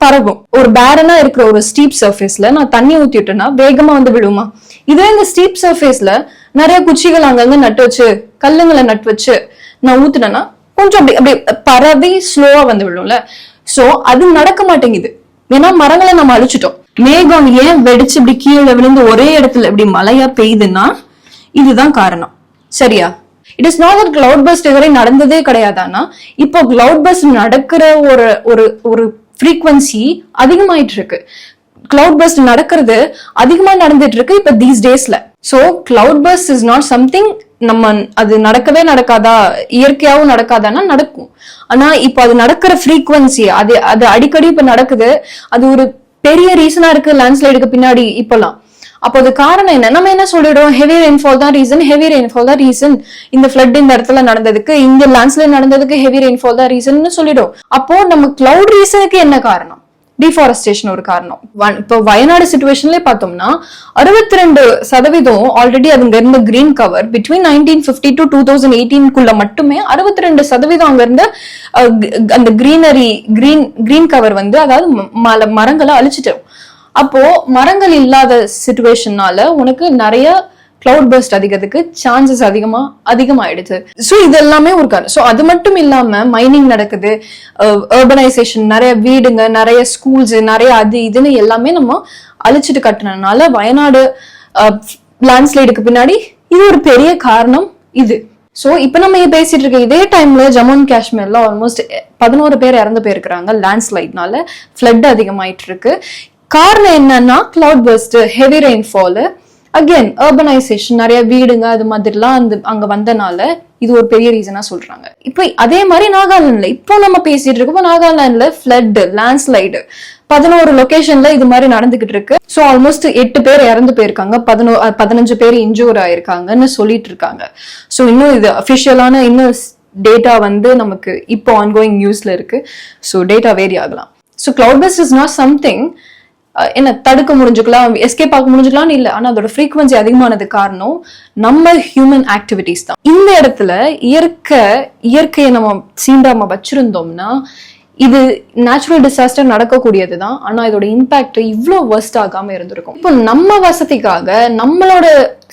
பரவும். ஒரு பேரனா இருக்கிற ஒரு ஸ்டீப் சர்ஃபேஸ்ல நான் தண்ணி ஊத்திட்டேன்னா வேகமா வந்து விழுமா? இதே இந்த ஸ்டீப் சர்ஃபேஸ்ல நிறைய குச்சிகள் அங்கங்க நட்டு வச்சு கல்லுங்களை நட்டு வச்சு நான் ஊத்துனேன்னா கொஞ்சம் அப்படி அப்படி பரவி ஸ்லோவா வந்து விழும்ல. சோ அது நடக்க மாட்டேங்குது. ஏன்னா மரங்களை நம்ம அழிச்சிட்டோம். மேகம் ஏன் வெடிச்சு இப்படி கீழே விழுந்து ஒரே இடத்துல இப்படி மழையா பெய்யுதுன்னா இதுதான் காரணம். சரியா? It is not that cloud burst இதுவரை நடந்ததே கிடையாதானா, இப்போ கிளவுட் பர்ஸ்ட் நடக்கிற ஒரு ஒரு ஒரு ஃப்ரீக்வன்சி அதிகமாயிட்டு இருக்கு. கிளவுட் பர்ஸ்ட் நடக்கிறது அதிகமா நடந்துட்டு இருக்கு இப்ப தீஸ் டேஸ்ல. So cloud burst is not something நம்ம அது நடக்கவே நடக்காதா, இயற்கையாவும் நடக்காதானா நடக்கும். ஆனா இப்ப அது நடக்கிற ஃப்ரீக்வன்சி அது அடிக்கடி இப்ப நடக்குது. அது ஒரு பெரிய ரீசனா இருக்கு லேண்ட்ஸ்லைடுக்கு பின்னாடி இப்பெல்லாம். அப்போ அது காரணம் என்ன? நம்ம என்ன சொல்லிடுவோம், ஹெவி ரெயின்ஃபால் தான் ரீசன், இந்த ஃபிளட் இந்த இடத்துல நடந்ததுக்கு, இங்க லேண்ட்ஸ்லைட் நடந்ததுக்கு ஹெவி ரெயின்ஃபால் தான் ரீசன் சொல்லிடும். அப்போ நம்ம கிளவுட் ரீசனுக்கு என்ன காரணம்? டிஃபாரஸ்டேஷன் ஒரு காரணம். இப்போ வயநாடு சிச்சுவேஷன்ல பார்த்தோம்னா 62% ஆல்ரெடி அதுங்க இருந்த கிரீன் கவர் பிட்வீன் 1950 to 2018 மட்டுமே 62% அங்க இருந்த அந்த கிரீன் கவர் வந்து அதாவது மரங்களை அழிச்சிட்டோம். அப்போ மரங்கள் இல்லாத சிச்சுவேஷன்னால உனக்கு நிறைய கிளவுட் பர்ஸ்ட் அதிகத்துக்கு சான்சஸ் அதிகமாயிடுச்சு. ஸோ இது எல்லாமே ஒரு காரணம். ஸோ அது மட்டும் இல்லாம மைனிங் நடக்குது, அர்பனைசேஷன், நிறைய வீடுங்க, நிறைய ஸ்கூல்ஸ், நிறைய அது இதுன்னு எல்லாமே நம்ம அழிச்சிட்டு கட்டினதுனால வயநாடு லேண்ட்ஸ்லைடுக்கு பின்னாடி இது ஒரு பெரிய காரணம் இது. சோ இப்ப நம்ம பேசிட்டு இருக்க இதே டைம்ல ஜம்மு அண்ட் காஷ்மீர்ல ஆல்மோஸ்ட் 11 பேர் இறந்து போயிருக்கிறாங்க லேண்ட்ஸ்லைட்னால. ஃபிளட் அதிகமாயிட்டு இருக்கு. காரணம் என்னன்னா cloud burst, heavy rainfall, again urbanisation, நிறைய வீடுங்க அது மாதிரிலாம் அங்க வந்தனால இது ஒரு பெரிய ரீசனா சொல்றாங்க. இப்ப அதே மாதிரி நாகாலாந்துல இப்போ நம்ம பேசிட்டு இருக்கோம். நாகாலாந்துல ஃபிளட், லேண்ட்ஸ்லைடு 11 லொகேஷன்ல இது மாதிரி நடந்துகிட்டு இருக்கு. சோ ஆல்மோஸ்ட் 8 பேர் இறந்து போயிருக்காங்க, 15 பேர் இன்ஜூர் ஆயிருக்காங்கன்னு சொல்லிட்டு இருக்காங்க. சோ இன்னும் இது அபிஷியலான இன்னும் டேட்டா வந்து நமக்கு இப்போ ஆன்கோயிங் நியூஸ்ல இருக்கு. சோ டேட்டா வேரி ஆகலாம். So cloud burst is not something என்ன தடுக்க முடிஞ்சுக்கலாம், எஸ்கேப் ஆக முடிஞ்சுக்கலாம்னு இல்லை. ஆனா அதோட ஃப்ரீக்வன்சி அதிகமானது காரணம் நம்ம ஹியூமன் ஆக்டிவிட்டிஸ் தான். இந்த இடத்துல இயற்கையை நம்ம சீண்டாம வச்சிருந்தோம்னா இது நேச்சுரல் டிசாஸ்டர் நடக்கக்கூடியதுதான். ஆனா இதோட இம்பாக்ட் இவ்வளவு வர்ஸ்ட் ஆகாம இருந்திருக்கும். இப்போ நம்ம வசதிக்காக, நம்மளோட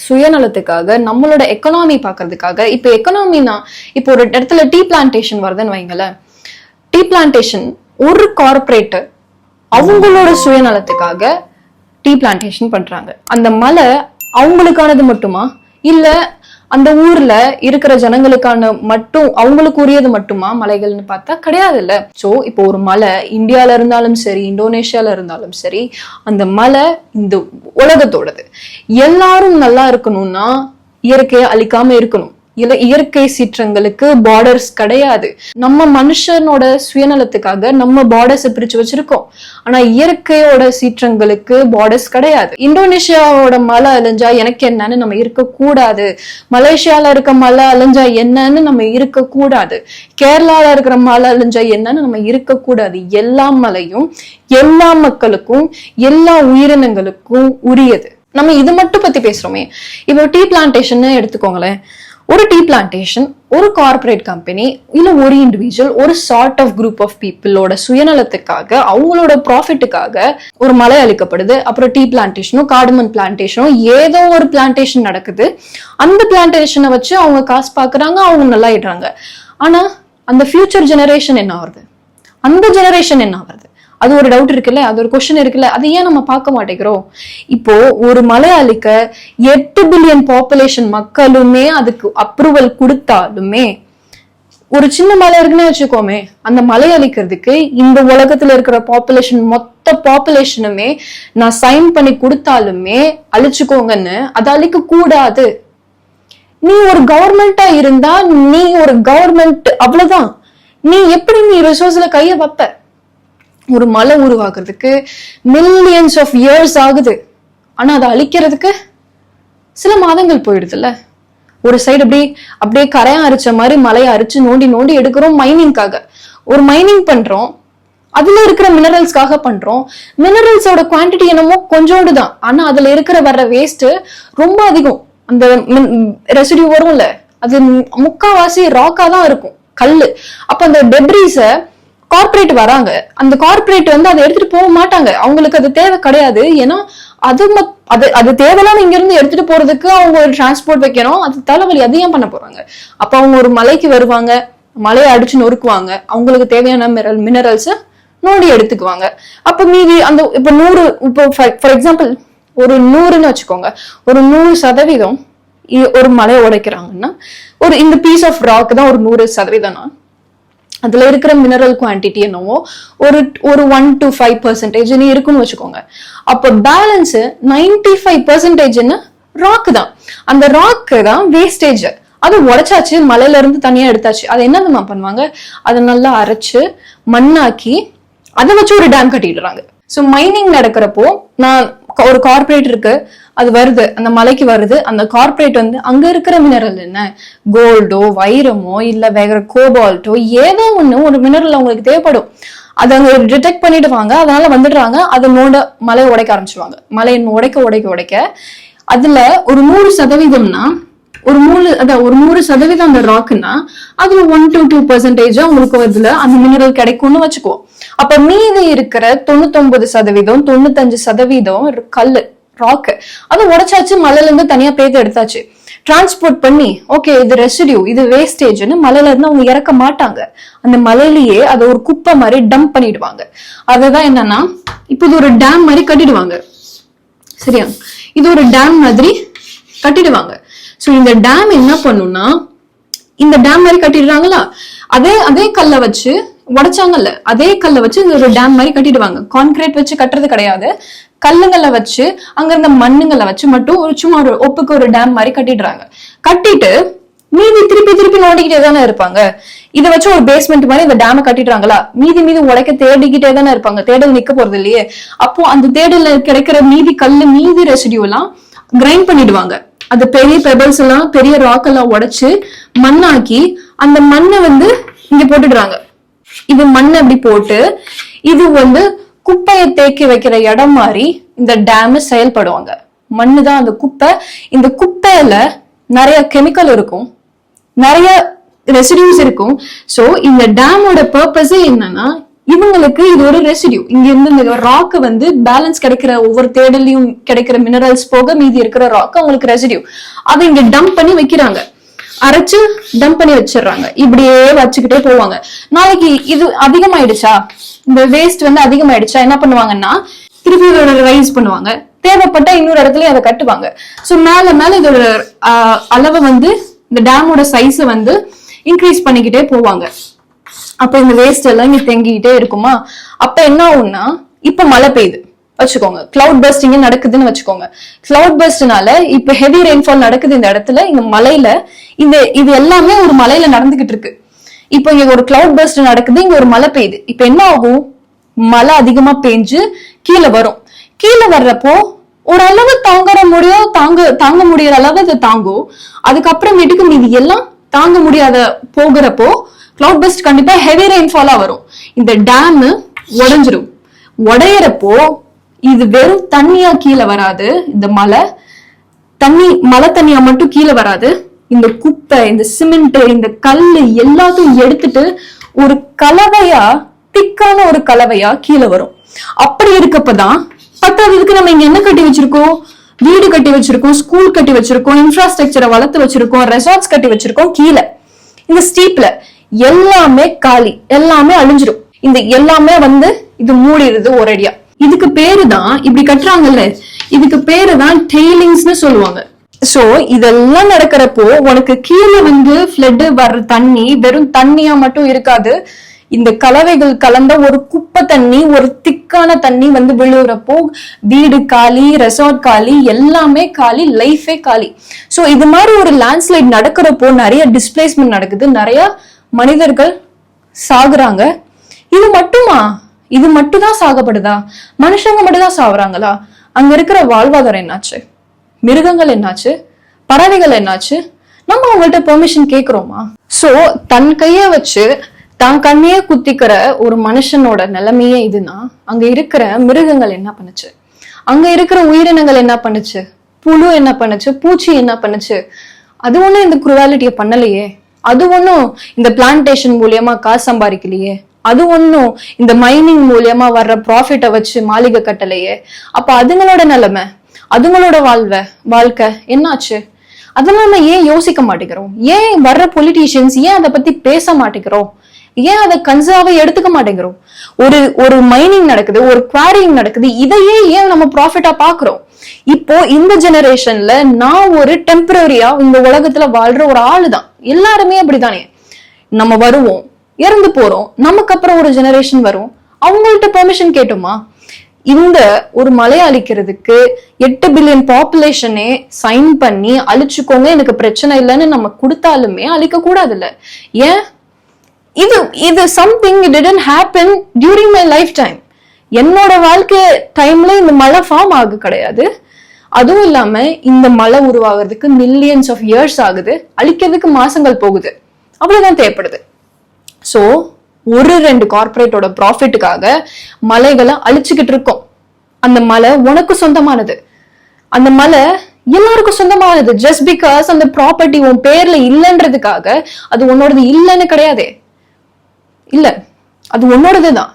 சுயநலத்துக்காக, நம்மளோட எக்கனாமி பாக்குறதுக்காக, இப்ப எக்கனாமினா இப்போ ஒரு இடத்துல டீ பிளான்டேஷன் வருதுன்னு வைங்களேன். டீ பிளான்டேஷன் ஒரு கார்பரேட் அவங்களோட சுயநலத்துக்காக டீ பிளான்டேஷன் பண்றாங்க. அந்த மலை அவங்களுக்கானது மட்டுமா, இல்ல அந்த ஊர்ல இருக்கிற ஜனங்களுக்கான மட்டும் அவங்களுக்கு உரியது மட்டுமா மலைகள்னு பார்த்தா கிடையாது இல்ல. சோ இப்போ ஒரு மலை இந்தியால இருந்தாலும் சரி, இந்தோனேஷியால இருந்தாலும் சரி, அந்த மலை இந்த உலகத்தோடது. எல்லாரும் நல்லா இருக்கணும்னா இயற்கையை அழிக்காம இருக்கணும். இயற்கை சீற்றங்களுக்கு பார்டர்ஸ் கிடையாது. நம்ம மனுஷனோட சுயநலத்துக்காக நம்ம பார்டர்ஸ் பிரிச்சு வச்சிருக்கோம். ஆனா இயற்கையோட சீற்றங்களுக்கு பார்டர்ஸ் கிடையாது. இந்தோனேஷியாவோட மலை அழிஞ்சா எனக்கு என்னன்னு நம்ம இருக்க கூடாது. மலேசியால இருக்க மலை அழிஞ்சா என்னன்னு நம்ம இருக்க கூடாது. கேரளால இருக்கிற மலை அழிஞ்சா என்னன்னு நம்ம இருக்க கூடாது. எல்லா மலையும் எல்லா மக்களுக்கும் எல்லா உயிரினங்களுக்கும் உரியது. நம்ம இது மட்டும் பத்தி பேசுறோமே. இப்போ டீ பிளான்டேஷன் எடுத்துக்கோங்களேன். ஒரு டீ பிளான்டேஷன், ஒரு கார்பரேட் கம்பெனி, இல்ல ஒரு இண்டிவிஜுவல், ஒரு சார்ட் ஆஃப் குரூப் ஆஃப் பீப்புளோட சுயநலத்துக்காக, அவங்களோட ப்ராஃபிட்டுக்காக ஒரு மலை அளிக்கப்படுது. அப்புறம் டீ பிளான்டேஷனும் கார்டமன் பிளான்டேஷனும் ஏதோ ஒரு பிளான்டேஷன் நடக்குது. அந்த பிளான்டேஷனை வச்சு அவங்க காசு பாக்குறாங்க, அவங்க நல்லா இடுறாங்க. ஆனா அந்த ஃபியூச்சர் ஜெனரேஷன் என்ன ஆகுது, அந்த ஜெனரேஷன் என்ன ஆகுது, அது ஒரு டவுட் இருக்குல்ல, அது ஒரு கொஸ்டின் இருக்குல்ல. அது ஏன் நம்ம பார்க்க மாட்டேங்கிறோம்? இப்போ ஒரு மலை அழிக்க 8 பில்லியன் பாப்புலேஷன் மக்களுமே அதுக்கு அப்ரூவல் கொடுத்தாலுமே, ஒரு சின்ன மலை இருக்குன்னு வச்சுக்கோமே, அந்த மலை அழிக்கிறதுக்கு இந்த உலகத்துல இருக்கிற பாப்புலேஷன் மொத்த பாப்புலேஷனுமே நான் சைன் பண்ணி கொடுத்தாலுமே அழிச்சுக்கோங்கன்னு அதை அழிக்க கூடாது. நீ ஒரு கவர்மெண்டா இருந்தா நீ ஒரு கவர்மெண்ட், அவ்வளவுதான். நீ எப்படி நீ ரிசோர்ஸ்ல கைய வைப்ப? ஒரு மலை உருவாக்குறதுக்கு மில்லியன்ஸ் ஆஃப் இயர்ஸ் ஆகுது. ஆனா அதை அழிக்கிறதுக்கு சில மாதங்கள் போயிடுதுல்ல. ஒரு சைடு அப்படியே கரையா அரிச்ச மாதிரி மலையை அரிச்சு நோண்டி நோண்டி எடுக்கிறோம் மைனிங்காக. ஒரு மைனிங் பண்றோம், அதுல இருக்கிற மினரல்ஸ்க்காக பண்றோம். மினரல்ஸோட குவான்டிட்டி என்னமோ கொஞ்சோண்டு தான், ஆனா அதுல இருக்கிற வர்ற வேஸ்ட் ரொம்ப அதிகம். அந்த ரெசிடியூ வரும்ல, அது முக்காவாசி ராக்கா தான் இருக்கும், கல்லு. அப்ப அந்த டெப்ரீஸ கார்பரேட் வராங்க, அந்த கார்பரேட் அதை எடுத்துட்டு போக மாட்டாங்க. அவங்களுக்கு அது தேவை கிடையாது. ஏன்னா அது தேவையில்லாம இங்க இருந்து எடுத்துட்டு போறதுக்கு அவங்க ஒரு டிரான்ஸ்போர்ட் வைக்கணும், அது தலைவலி. அது ஏன் பண்ண போறாங்க? அப்ப அவங்க ஒரு மலைக்கு வருவாங்க, மலையை அடிச்சு நொறுக்குவாங்க, அவங்களுக்கு தேவையான மினரல்ஸ் நோண்டி எடுத்துக்குவாங்க. அப்ப மீதி அந்த இப்ப 100, இப்போ ஃபார் எக்ஸாம்பிள் ஒரு 100ன்னு வச்சுக்கோங்க, ஒரு 100% ஒரு மலையை உடைக்கிறாங்கன்னா, ஒரு இந்த பீஸ் ஆஃப் ராக் தான் ஒரு 100%. அதுல இருக்கிற மினரல் குவான்டிட்டி என்னவோ ஒரு 1 to 5% இருக்குன்னு வச்சுக்கோங்க. அப்ப பேலன்ஸ் 95% ராக் தான். அந்த ராக் தான் வேஸ்டேஜ். அது உடைச்சாச்சு, மலையில இருந்து தனியா எடுத்தாச்சு. அது என்னதுமா பண்ணுவாங்க? அதை நல்லா அரைச்சு மண்ணாக்கி அதை வச்சு ஒரு டேம் கட்டிடுறாங்க. ஸோ மைனிங் நடக்கிறப்போ நான் ஒரு கார்பரேட் இருக்கு, அது வருது, அந்த மலைக்கு வருது. அந்த கார்பரேட் அங்க இருக்கிற மினரல் என்ன, கோல்டோ வைரமோ இல்ல வேற கோபால்ட்டோ ஏதோ ஒண்ணு ஒரு மினரல் அவங்களுக்கு தேவைப்படும். அதை அங்க டிடெக்ட் பண்ணிடுவாங்க, அதனால வந்துடுறாங்க. அதை மலையை உடைக்க ஆரம்பிச்சிருவாங்க. மலையை உடைக்க அதுல ஒரு 100%னா ஒரு 100% அந்த ராக்குன்னா அதுல 1 to 2% உங்களுக்கு அதுல அந்த மினரல் கிடைக்கும்னு வச்சுக்குவோம். அப்ப மீதி இருக்கிற 99%, 95% கல்லு, ராக்கு, அது உடைச்சாச்சு, மலையில இருந்து தனியா பேத்து எடுத்தாச்சு, டிரான்ஸ்போர்ட் பண்ணி ஓகே இது ரெசிடியூ, இது வேஸ்டேஜ்னு மலையில இருந்து அவங்க இறக்க மாட்டாங்க. அந்த மலையிலேயே அதை ஒரு குப்பை மாதிரி டம்ப் பண்ணிடுவாங்க. அதுதான் என்னன்னா, இப்போ இது ஒரு டேம் மாதிரி கட்டிடுவாங்க. சரியா? இது ஒரு டேம் மாதிரி கட்டிடுவாங்க. சோ இந்த டேம் என்ன பண்ணும்னா, இந்த டேம் மாதிரி கட்டிடுறாங்களா, அதே கல்லை வச்சு உடைச்சாங்கல்ல, அதே கல்லை வச்சு ஒரு டேம் மாதிரி கட்டிடுவாங்க. கான்கிரீட் வச்சு கட்டுறது கிடையாது, கல்லுங்களை வச்சு அங்க இருந்த மண்ணுங்களை வச்சு மட்டும் ஒரு சும்மா ஒரு ஒப்புக்கு ஒரு டேம் மாதிரி கட்டிடுறாங்க. கட்டிட்டு மீதி திருப்பி நோண்டிக்கிட்டே தானே இருப்பாங்க. இதை வச்சு ஒரு பேஸ்மெண்ட் மாதிரி இந்த டேமை கட்டிடுறாங்களா, மீதி உடைக்க தேடிக்கிட்டே தானே இருப்பாங்க. தேடல் நிக்க போறது இல்லையே. அப்போ அந்த தேடல கிடைக்கிற மீதி கல்லு, மீதி ரெசிடியூ எல்லாம் கிரைண்ட் பண்ணிடுவாங்க. அது பெரிய பெபிள்ஸ் எல்லாம், பெரிய ராக் எல்லாம் உடைச்சு மண்ணாக்கி அந்த மண்ணை இங்க போட்டுடுறாங்க. இது மண் அப்படி போட்டு இது குப்பையை தேக்கி வைக்கிற இடம் மாதிரி இந்த டேம் செயல்படுவாங்க. மண்ணு தான் அந்த குப்பை. இந்த குப்பையில நிறைய கெமிக்கல் இருக்கும், நிறைய ரெசிடியூஸ் இருக்கும். சோ இந்த டேமோட பர்பஸே என்னன்னா, இவங்களுக்கு இது ஒரு ரெசிடியூ. இங்க இருந்து இந்த ராக்கு வந்து பேலன்ஸ் கிடைக்கிற ஒவ்வொரு தேடலையும் கிடைக்கிற மினரல்ஸ் போக மீதி இருக்கிற ராக் அவங்களுக்கு ரெசிடியூ. அதை இங்க டம்ப் பண்ணி வைக்கிறாங்க, அரைச்சு டம்ப் பண்ணி வச்சிடுறாங்க. இப்படியே வச்சுக்கிட்டே போவாங்க. நாளைக்கு இது அதிகமாயிடுச்சா, இந்த வேஸ்ட் வந்து அதிகமாயிடுச்சா, என்ன பண்ணுவாங்கன்னா திருப்பி இதோட ரைஸ் பண்ணுவாங்க. தேவைப்பட்ட இன்னொரு இடத்துலயும் அதை கட்டுவாங்க. சோ மேல மேல இதோட அளவை வந்து இந்த டேமோட சைஸை வந்து இன்க்ரீஸ் பண்ணிக்கிட்டே போவாங்க. அப்ப இந்த வேஸ்ட் எல்லாம் இங்க தேங்கிக்கிட்டே இருக்குமா. அப்ப என்ன ஆகும்னா, இப்ப மழை பெய்யுது வச்சுக்கோங்க, கிளவுட் பர்ஸ்டிங் நடக்குதுன்னு வச்சுக்கோங்க. கிளவுட் பர்ஸ்ட்னால இப்ப ஹெவி ரெயின்ஃபால் நடக்குது இந்த இடத்துல, இங்க மலையில இது எல்லாமே ஒரு மலையில நடந்துகிட்டு இருக்கு. இப்ப இங்க ஒரு கிளவுட் பர்ஸ்ட் நடக்குது, இங்க ஒரு மழை பெய்யுது. இப்ப என்ன ஆகும், மழை அதிகமா பெஞ்சு கீழே வரும். கீழே வர்றப்போ ஓரளவு தாங்க முடியாத அளவு அது தாங்கும். அதுக்கப்புறமேட்டுக்கு மீதி எல்லாம் தாங்க முடியாத போகிறப்போ கிளவுட் பர்ஸ்ட் கண்டிப்பா ஹெவி ரெயின்ஃபாலா வரும். இந்த டேம் உடைஞ்சிரும். உடையறப்போ இது வெறும் தண்ணியா கீழே வராது, இந்த மழை தண்ணியா மட்டும் கீழே வராது. இந்த குப்பை, இந்த சிமெண்ட், இந்த கல்லு எல்லாத்தையும் எடுத்துட்டு ஒரு கலவையா, திக்கான ஒரு கலவையா கீழே வரும். அப்படி இருக்கப்பதான் பத்தாவதுக்கு நம்ம இங்க என்ன கட்டி வச்சிருக்கோம், வீடு கட்டி வச்சிருக்கோம், ஸ்கூல் கட்டி வச்சிருக்கோம், இன்ஃப்ராஸ்ட்ரக்சரை வளர்த்து வச்சிருக்கோம், ரெசார்ட்ஸ் கட்டி வச்சிருக்கோம். கீழே இந்த ஸ்டீப்ல எல்லாமே காலி, எல்லாமே அழிஞ்சிரும். இந்த எல்லாமே வந்து இது மூடிடுது ஒரேடியா. இதுக்கு பேரு தான், இப்படி கட்டுறாங்கல்ல, இதுக்கு பேரு தான் டெய்லிங்ஸ்னு சொல்லுவாங்க. சோ இதெல்லாம் நடக்கிறப்போ உனக்கு கீழே வந்து ஃப்ளட் வர்ற தண்ணி வெறும் தண்ணியா மட்டும் இருக்காது. இந்த கலவைகள் கலந்த ஒரு குப்பை தண்ணி, ஒரு திக்கான தண்ணி வந்து விழுறப்போ வீடு காலி, ரெசார்ட் காலி, எல்லாமே காலி, லைஃபே காலி. சோ இது மாதிரி ஒரு லேண்ட்ஸ்லைட் நடக்கிறப்போ நிறைய டிஸ்பிளேஸ்மெண்ட் நடக்குது, நிறைய மனிதர்கள் சாகுறாங்க. இது மட்டும் தான் சாகப்படுதா? மனுஷங்க மட்டும் தான் சாகுறாங்களா? அங்க இருக்கிற வாழ்வாதாரம் என்னாச்சு? மிருகங்கள் என்னாச்சு? பறவைகள் என்னாச்சு? நம்ம அவங்கள்ட்ட பெர்மிஷன் கேக்குறோமா? சோ தன் கைய வச்சு தான் கண்ணையே குத்திக்கிற ஒரு மனுஷனோட நிலைமையே இதுனா, அங்க இருக்கிற மிருகங்கள் என்ன பண்ணுச்சு? அங்க இருக்கிற உயிரினங்கள் என்ன பண்ணுச்சு? புழு என்ன பண்ணுச்சு? பூச்சி என்ன பண்ணுச்சு? அது ஒண்ணும் இந்த குருவாலிட்டியை பண்ணலையே. அது ஒண்ணும் இந்த பிளான்டேஷன் மூலியமா காசு சம்பாதிக்கலையே. அது ஒண்ணும் இந்த மைனிங் மூலியமா வர்ற ப்ராஃபிட்டை வச்சு மாளிகை கட்டலையே. அப்ப அதுங்களோட நிலைமை, அதுங்களோட வாழ்க்கை என்னாச்சு? அதெல்லாம் நம்ம ஏன் யோசிக்க மாட்டேங்கிறோம்? ஏன் வர்ற பொலிட்டீஷியன்ஸ் ஏன் அதை பத்தி பேச மாட்டேங்கிறோம்? ஏன் அதை கன்சர்வாவே எடுத்துக்க மாட்டேங்கிறோம்? ஒரு மைனிங் நடக்குது, ஒரு குவாரிங் நடக்குது, இதையே ஏன் நம்ம ப்ராஃபிட்டா பாக்குறோம்? இப்போ இந்த ஜெனரேஷன்ல நான் ஒரு டெம்பரரியா இந்த உலகத்துல வாழ்ற ஒரு ஆளுதான். எல்லாருமே அப்படித்தானே. நம்ம வருவோம், இறந்து போறோம், நமக்கு அப்புறம் ஒரு ஜெனரேஷன் வரும். அவங்கள்ட்ட பெர்மிஷன் கேட்டோமா? இந்த ஒரு மலையை அழிக்கிறதுக்கு 8 பில்லியன் பாப்புலேஷனே சைன் பண்ணி அழிச்சுக்கோங்க, எனக்கு பிரச்சனை இல்லைன்னு நம்ம கொடுத்தாலுமே அழிக்க கூடாது இல்ல? ஏன்? இது something it didn't happen during my life time. என்னோட வாழ்க்கை டைம்ல இந்த மழை ஃபார்ம் ஆக கிடையாது. அதுவும் இல்லாம இந்த மழை உருவாகிறதுக்கு மில்லியன்ஸ் ஆஃப் இயர்ஸ் ஆகுது, அழிக்கிறதுக்கு மாசங்கள் போகுது, அவ்வளவுதான் தேவைப்படுது. சோ 1-2 கார்பரேட்டோட ப்ராஃபிட்டுக்காக மலைகளை அழிச்சுக்கிட்டு இருக்கோம். அந்த மலை உனக்கு சொந்தமானது, அந்த மலை எல்லாருக்கும் சொந்தமானது. ஜஸ்ட் பிகாஸ் அந்த ப்ராப்பர்ட்டி உன் பேர்ல இல்லைன்றதுக்காக அது உன்னோடது இல்லைன்னு கிடையாதே. இல்ல, அது உன்னோடதுதான்,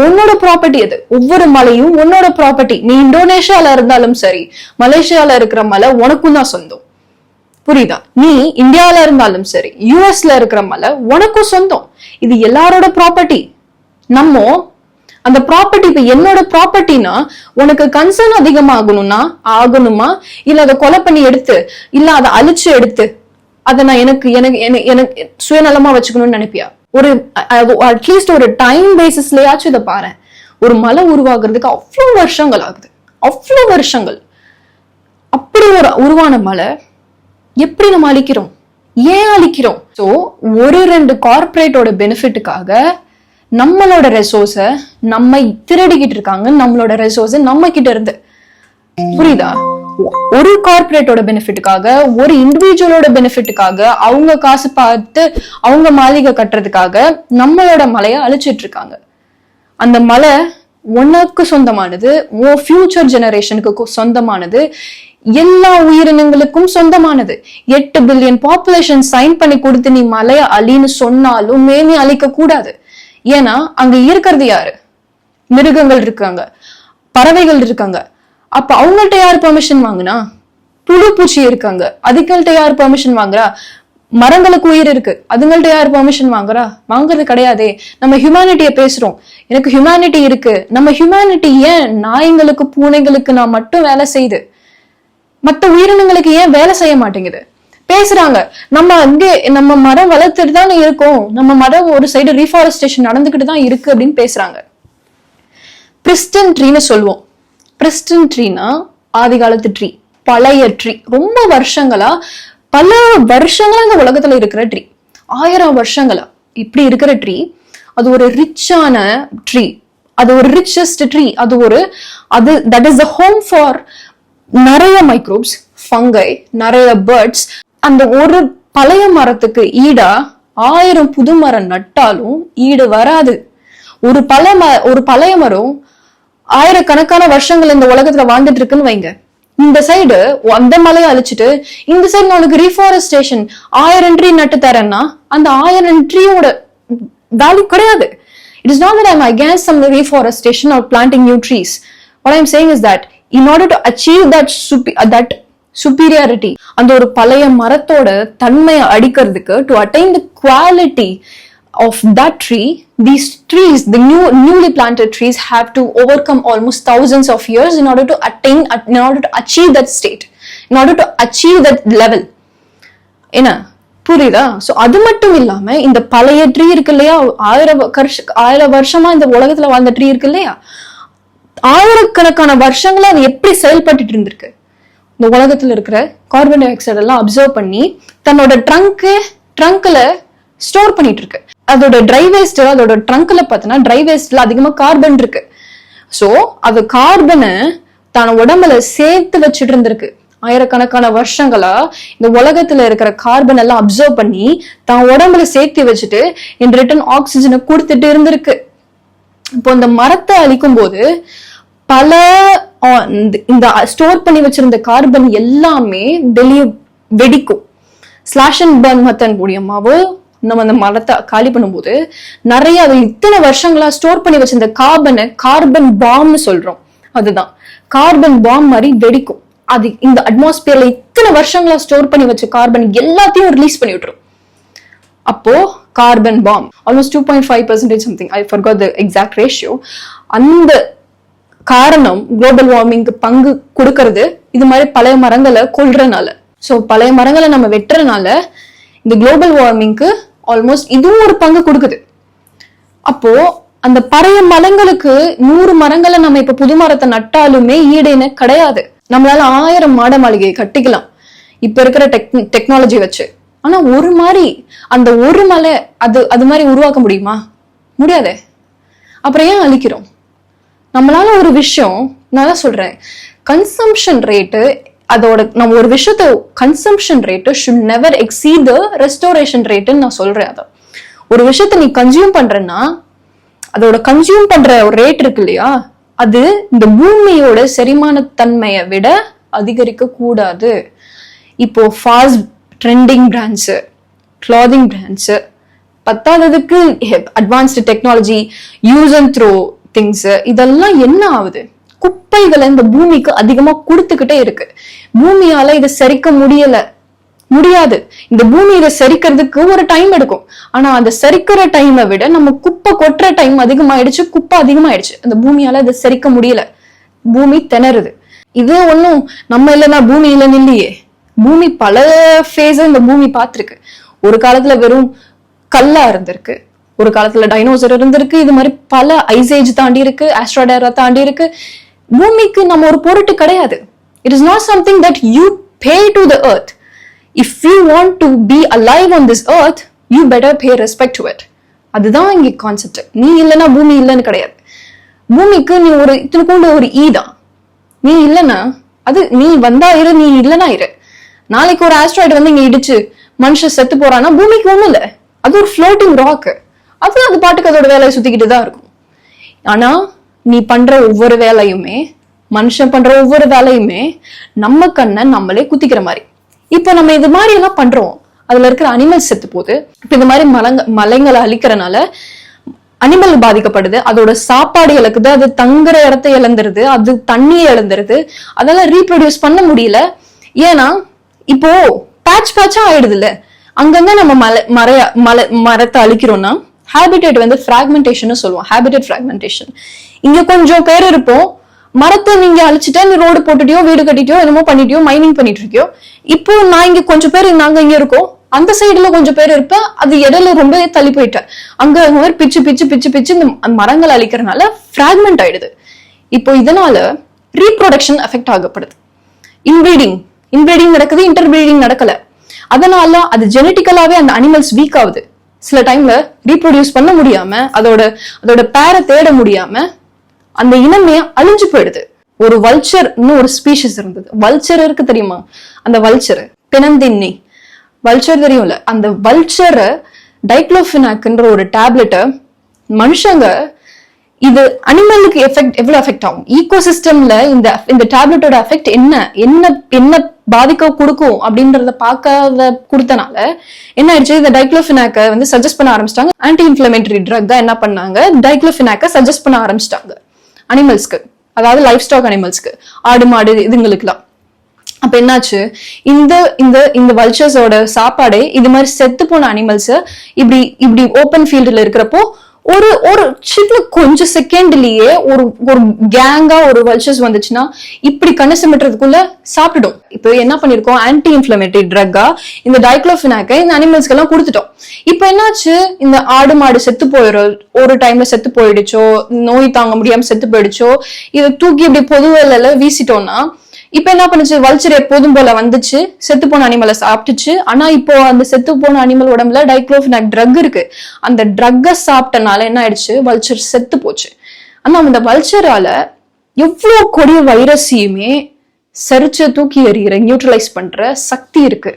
உன்னோட ப்ராப்பர்ட்டி. அது ஒவ்வொரு மலையும் உன்னோட ப்ராப்பர்ட்டி. நீ இந்தோனேஷியால இருந்தாலும் சரி, மலேசியால இருக்கிற மலை உனக்கும் தான் சொந்தம். புரியுதா? நீ இந்தியாவில இருந்தாலும் சரி, யூஎஸ்ல இருக்கிற மலை உனக்கும் சொந்தம். இது எல்லாரோட ப்ராப்பர்ட்டி. நம்ம அந்த ப்ராப்பர்ட்டி இப்ப என்னோட ப்ராப்பர்ட்டினா உனக்கு கன்சர்ன் அதிகமாகணும்னா ஆகணுமா, இல்ல அதை கொலை பண்ணி எடுத்து, இல்ல அதை அழிச்சு எடுத்து அதை நான் எனக்கு சுயநலமா வச்சுக்கணும்னு நினைப்பியா? ஒரு அட்லீஸ்ட் ஒரு டைம் பேசிஸ்லயாச்சும் இதை பாரு. ஒரு மலை உருவாக்குறதுக்கு அவ்வளவு வருஷங்கள் ஆகுது, அவ்வளவு வருஷங்கள். அப்படி ஒரு உருவான மலை எப்படி நம்ம அழிக்கிறோம்? ஏன் அழிக்கிறோம்? சோ 1-2 கார்பரேட்டோட பெனிஃபிட்டுக்காக நம்மளோட ரிசோர்ஸ நம்ம திருடிக்கிட்டு இருக்காங்க. நம்மளோட ரிசோர்ஸ் நம்ம கிட்ட இருந்து. புரியுதா? ஒரு கார்பரேட்டோட பெனிஃபிட்டுக்காக, ஒரு இண்டிவிஜுவலோட பெனிஃபிட்டுக்காக, அவங்க காசு பார்த்து அவங்க மாளிகை கட்டுறதுக்காக நம்மளோட மலையை அழிச்சிட்டு இருக்காங்க. அந்த மலை உனக்கு சொந்தமானது, உன் ஃபியூச்சர் ஜெனரேஷனுக்கு சொந்தமானது, எல்லா உயிரினங்களுக்கும் சொந்தமானது. 8 பில்லியன் பாப்புலேஷன் சைன் பண்ணி கொடுத்து நீ மலைய அழின்னு சொன்னாலுமே நீ அழிக்க கூடாது. ஏன்னா அங்க இருக்கிறது யாரு? மிருகங்கள் இருக்காங்க, பறவைகள் இருக்காங்க. அப்ப அவங்கள்ட்ட யார் பெர்மிஷன் வாங்குனா? புழு பூச்சி இருக்காங்க, அதுங்கள்ட்ட யார் பெர்மிஷன் வாங்குறா? மரங்களுக்கு உயிர் இருக்கு, அதுங்கள்ட்ட யார் பெர்மிஷன் வாங்குறா? வாங்குறது கிடையாதே. நம்ம ஹியூமனிட்டியை பேசுறோம், எனக்கு ஹியூமனிட்டி இருக்கு. நம்ம ஹியூமனிட்டி ஏன் நாய்களுக்கு பூனைகளுக்கு நான் மட்டும் வேலை செய்யுது, மற்ற உயிரினங்களுக்கு ஏன் வேலை செய்ய மாட்டேங்குது? பேசுறாங்க, நம்ம அங்கே நம்ம மரம் வளர்த்துட்டு தானே இருக்கோம், நம்ம மரம் ஒரு சைடு ரீஃபாரஸ்டேஷன் நடந்துகிட்டு தான் இருக்கு அப்படின்னு பேசுறாங்க. பிரிஸ்டன் ட்ரீன்னு சொல்லுவோம். பிரிஸ்டன் ட்ரீனா ஆதி காலத்து ட்ரீ, பழைய ட்ரீ, ரொம்ப வருஷங்களா, பல வருஷங்களா இந்த உலகத்துல இருக்கிற ட்ரீ, 1000 வருஷங்களா இப்படி இருக்கிற ட்ரீ. அது ஒரு ரிச்சான ட்ரீ, அது ஒரு ரிச்சஸ்ட் ட்ரீ. அது that is the home for நிறைய மைக்ரோப்ஸ், ஃபங்கை, நிறைய பேர்ட்ஸ். அந்த ஒரு பழைய மரத்துக்கு ஈடா 1000 புது மரம் நட்டாலும் ஈடு வராது. ஒரு பழைய மரம் ஆயிரக்கணக்கான வருஷங்கள் இந்த உலகத்துல வாழ்ந்துட்டு இருக்குன்னு வைங்க. இந்த சைடு அந்த மலையை அழிச்சிட்டு இந்த சைடு உனக்கு ரீஃபாரஸ்டேஷன் 1000 ட்ரீ நட்டு தரேன்னா அந்த 1000 ட்ரீயோட வேல்யூ கிடையாது. It is not that I'm against some reforestation or planting new trees. What I'm saying is that in order to achieve that superiority, அந்த ஒரு பழைய மரத்தோட தன்மையை அடிக்கிறதுக்கு, to attain the quality of that tree, these trees, the newly planted trees, have to overcome almost thousands of years in order to achieve that state, in order to achieve that level. என்ன புரியுதா? So அது மட்டும் இல்லாம இந்த பழைய tree இருக்கு இல்லையா, 1000 வருஷமா இந்த உலகத்துல வாழ்ந்த ட்ரீ இருக்கு இல்லையா, ஆயிரக்கணக்கான வருஷங்களா அது எப்படி செயல்பட்டு இருந்திருக்கு? இந்த உலகத்துல இருக்கிற கார்பன் டை ஆக்சைடு எல்லாம் அப்சர்வ் பண்ணி தன்னோட ட்ரங்க்ல ஸ்டோர் பண்ணிட்டு இருக்கு. அதோட ட்ரை வேஸ்ட், அதோட ட்ரங்க்ல பார்த்தோன்னா ட்ரை வேஸ்ட்ல அதிகமா கார்பன் இருக்கு. சோ அது கார்பனை தன் உடம்புல சேர்த்து வச்சுட்டு இருந்திருக்கு. ஆயிரக்கணக்கான வருஷங்களா இந்த உலகத்துல இருக்கிற கார்பன் எல்லாம் அப்சர்வ் பண்ணி தான் உடம்புல சேர்த்து வச்சுட்டு இன் ரிட்டர்ன் ஆக்சிஜனை கொடுத்துட்டு இருந்திருக்கு. இப்போ இந்த மரத்தை அழிக்கும் போது பல இந்த ஸ்டோர் பண்ணி வச்சிருந்த கார்பன் எல்லாமே வெளியே வெடிக்கும். ஸ்லாஷ் அண்ட் பர்ன் மெத்தட் மூலியமாவோ நம்ம அந்த மரத்தை காலி பண்ணும்போது நிறைய அது இத்தனை வருஷங்களா ஸ்டோர் பண்ணி வச்சிருந்த கார்பன் பாம்னு சொல்றோம். அதுதான் கார்பன் பாம் மாதிரி வெடிக்கும். அது இந்த அட்மாஸ்பியர்ல இத்தனை வருஷங்களா ஸ்டோர் பண்ணி வச்ச கார்பன் எல்லாத்தையும் ரிலீஸ் பண்ணி விட்டுரும். அப்போ carbon bomb almost 2.5% something, I forgot the exact ratio. அந்த காரணம் குளோபல் வார்மிங்க்கு பங்கு கொடுக்கறது இது மாதிரி பழைய மரங்களை கொல்றதுனால. சோ பழைய மரங்களை நம்ம வெட்டுறதுனால இந்த குளோபல் வார்மிங்க்கு ஆல்மோஸ்ட் இதுவும் ஒரு பங்கு கொடுக்குது. அப்போ அந்த பழைய மரங்களுக்கு 100 மரங்களை நம்ம இப்ப புது மரத்தை நட்டாலுமே ஈடுன்னு கிடையாது. நம்மளால 1000 மாட மாளிகையை கட்டிக்கலாம் இப்ப இருக்கிற டெக்னாலஜி வச்சு. ஆனா அந்த ஒரு மலை அது மாதிரி உருவாக்க முடியுமா? முடியாதே. அப்புறம் ஏன் அழிக்கிறோம்? நம்மளால ஒரு விஷயம், நான் தான் சொல்றேன், கன்சம்ஷன் ரேட்டு, அதோட நம்ம ஒரு விஷயத்த consumption rate should never exceed the restoration ரேட்டுன்னு நான் சொல்றேன். அதை ஒரு விஷயத்த நீ கன்சியூம் பண்றேன்னா அதோட கன்சியூம் பண்ற ஒரு ரேட் இருக்கு இல்லையா, அது இந்த பூமியோட செரிமான தன்மையை விட அதிகரிக்க கூடாது. இப்போ fast trending brands, clothing brands, பத்தாததுக்கு advanced technology, use and throw things, இதெல்லாம் என்ன ஆகுது? குப்பைகளை இந்த பூமிக்கு அதிகமா கொடுத்துக்கிட்டே இருக்கு. பூமியால இதை செரிக்க முடியாது. இந்த பூமி இதை செரிக்கிறதுக்கு ஒரு டைம் எடுக்கும். ஆனா அந்த செரிக்கிற டைமை விட நம்ம குப்பை கொட்டுற டைம் அதிகமாயிடுச்சு, குப்பை அதிகமாயிடுச்சு. அந்த பூமியால இதை செரிக்க முடியல, பூமி திணறுது. இது ஒன்னும் நம்ம இல்லைன்னா பூமி இல்லைன்னு இல்லையே. பூமி பல ஃபேஸ இந்த பூமி பார்த்திருக்கு. ஒரு காலத்துல வெறும் கல்லா இருந்திருக்கு, ஒரு காலத்துல டைனோசர் இருந்திருக்கு, இது மாதிரி பல ஐசேஜ் தாண்டி இருக்கு, ஆஸ்ட்ராய்டரா தாண்டி இருக்கு. பூமிக்கு நம்ம ஒரு பொருட்டு கிடையாது. It is not something that you pay to the earth. If you want to be alive on this earth, you better pay respect to it. அதுதான் இங்க கான்செப்ட். நீ இல்லைன்னா பூமி இல்லைன்னு கிடையாது. பூமிக்கு நீ இத்தனைக்கோண்டு ஒரு தான். நீ இல்லைன்னா அது நீ வந்தா இரு, நீ இல்லைன்னா இரு. நாளைக்கு ஒரு ஆஸ்ட்ராய்டு வந்து இங்க இடிச்சு மனுஷன் செத்து போறான்னா பூமிக்கு ஒண்ணும் இல்லை, அது ஒரு ஃப்ளோட்டிங் ராக். அது பாட்டுக்கு அதோட வேலையை சுத்திக்கிட்டு தான் இருக்கும். ஆனா நீ பண்ற ஒவ்வொரு வேலையுமே, மனுஷன் பண்ற ஒவ்வொரு வேலையுமே நம்ம கண்ணை நம்மளே குத்திக்கிற மாதிரி. இப்ப நம்ம இது மாதிரி எல்லாம் பண்றோம், அதுல இருக்கிற அனிமல்ஸ் செத்து போகுது. இப்ப இந்த மாதிரி மலைங்களை அழிக்கிறனால அனிமல் பாதிக்கப்படுது, அதோட சாப்பாடு இழக்குது, அது தங்குற இடத்தை இழந்துருது, அது தண்ணியை இழந்துருது, அதெல்லாம் ரீப்ரொடியூஸ் பண்ண முடியல. ஏன்னா இப்போ பேட்சா ஆயிடுது இல்ல, அங்கங்க நம்ம மரத்தை அழிக்கிறோம்னா ஹேபிடேட் வந்து பிராக்மெண்டேஷன் சொல்லுவோம். Habitat fragmentation. இங்க கொஞ்சம் பேர் இருப்போம், மரத்தை நீங்க அழிச்சிட்டா நீ ரோடு போட்டுட்டியோ வீடு கட்டிட்டியோ என்னமோ பண்ணிட்டியோ மைனிங் பண்ணிட்டு இருக்கியோ. இப்போ நான் இங்க கொஞ்சம் பேர், நாங்க இங்க இருக்கோம், அந்த சைடுல கொஞ்சம் பேர் இருப்பேன், அது இடையில ரொம்ப தள்ளி போயிட்டேன், அங்க பிச்சு பிச்சு பிச்சு பிச்சு இந்த மரங்கள் அழிக்கிறதுனால பிராக்மெண்ட் ஆயிடுது. இப்போ இதனால ரீப்ரொடக்ஷன் எஃபெக்ட் ஆகப்படுது. இன்பிரீடிங் நடக்குது, இன்டர்பிரீடிங் நடக்கல. அதனால அது ஜெனட்டிக்கலாவே அந்த அனிமல்ஸ் வீக் ஆகுது. சில டைம்ல ரீப்ரொடியூஸ் பண்ண முடியாம, அதோட பேரை தேட முடியாம அந்த இனமே அழிஞ்சு போயிடுது. ஒரு வல்ச்சர்னு ஒரு ஸ்பீஷிஸ் இருந்தது. வல்ச்சர் இருக்கு தெரியுமா? அந்த வல்ச்சர் பிணந்தின்னி வல்ச்சர் தெரியும்ல, அந்த வல்ச்சரை டைக்ளோஃபினாக்ன்ற ஒரு டேப்லெட்டை மனுஷங்க, இது அனிமலுக்கு எவ்வளவு எஃபெக்ட் ஆகும், ஈகோசிஸ்டம்ல இந்த டேப்லெட்டோட எஃபெக்ட் என்ன பாதிக்க கொடுக்கும் அப்படின்றத பார்க்காத கொடுத்தனால என்ன ஆயிடுச்சு, இந்த டைக்ளோஃபினாக்கை வந்து சஜஸ்ட் பண்ண ஆரம்பிச்சிட்டாங்க. ஆன்டி இன்ஃபிளமேட்டரி ட்ரக் தான் என்ன பண்ணாங்க, டைக்ளோஃபினாக்கை சஜஸ்ட் பண்ண ஆரம்பிச்சிட்டாங்க அனிமல்ஸ்க்கு, அதாவது லைஃப் ஸ்டாக் அனிமல்ஸ்க்கு, ஆடு மாடு இதுங்களுக்குலாம். அப்ப என்னாச்சு, இந்த வல்ச்சர்ஸோட சாப்பாடே இது மாதிரி செத்து போன அனிமல்ஸ் இப்படி ஓப்பன் ஃபீல்டுல இருக்கிறப்போ ஒரு சின்ன கொஞ்சம் செகண்ட்லயே ஒரு கேங்கா ஒரு வல்ச்சர்ஸ் வந்துச்சுன்னா இப்படி கண்ணு சிமிட்டுறதுக்குள்ள சாப்பிடும். இப்போ என்ன பண்ணிருக்கோம், ஆன்டி இன்ஃபிளமேட்டரி ட்ரக்கா இந்த டைக்ளோஃபினாக்கை இந்த அனிமல்ஸ்க்கு எல்லாம் கொடுத்துட்டோம். இப்ப என்னாச்சு, இந்த ஆடு மாடு செத்து போயிடும், ஒரு டைம்ல செத்து போயிடுச்சோ, நோய் தாங்க முடியாம செத்து போயிடுச்சோ, இதை தூக்கி இப்படி பொதுவெல்ல வீசிட்டோம்னா இப்ப என்ன பண்ணுச்சு, வல்ச்சர் எப்போதும் போல வந்துச்சு, செத்து போன அனிமலை சாப்பிட்டுச்சு. ஆனா இப்போ அந்த செத்து போன அனிமல் உடம்புல டைக்ளோஃபினாக் ட்ரக் இருக்கு. அந்த ட்ரக்கை சாப்பிட்டனால என்ன ஆயிடுச்சு, வல்ச்சர் செத்து போச்சு. ஆனா அந்த வல்ச்சரால எவ்வளவு கொடிய வைரஸையுமே சரிச்சு தூக்கி எறிகிற, நியூட்ரலைஸ் பண்ற சக்தி இருக்கு.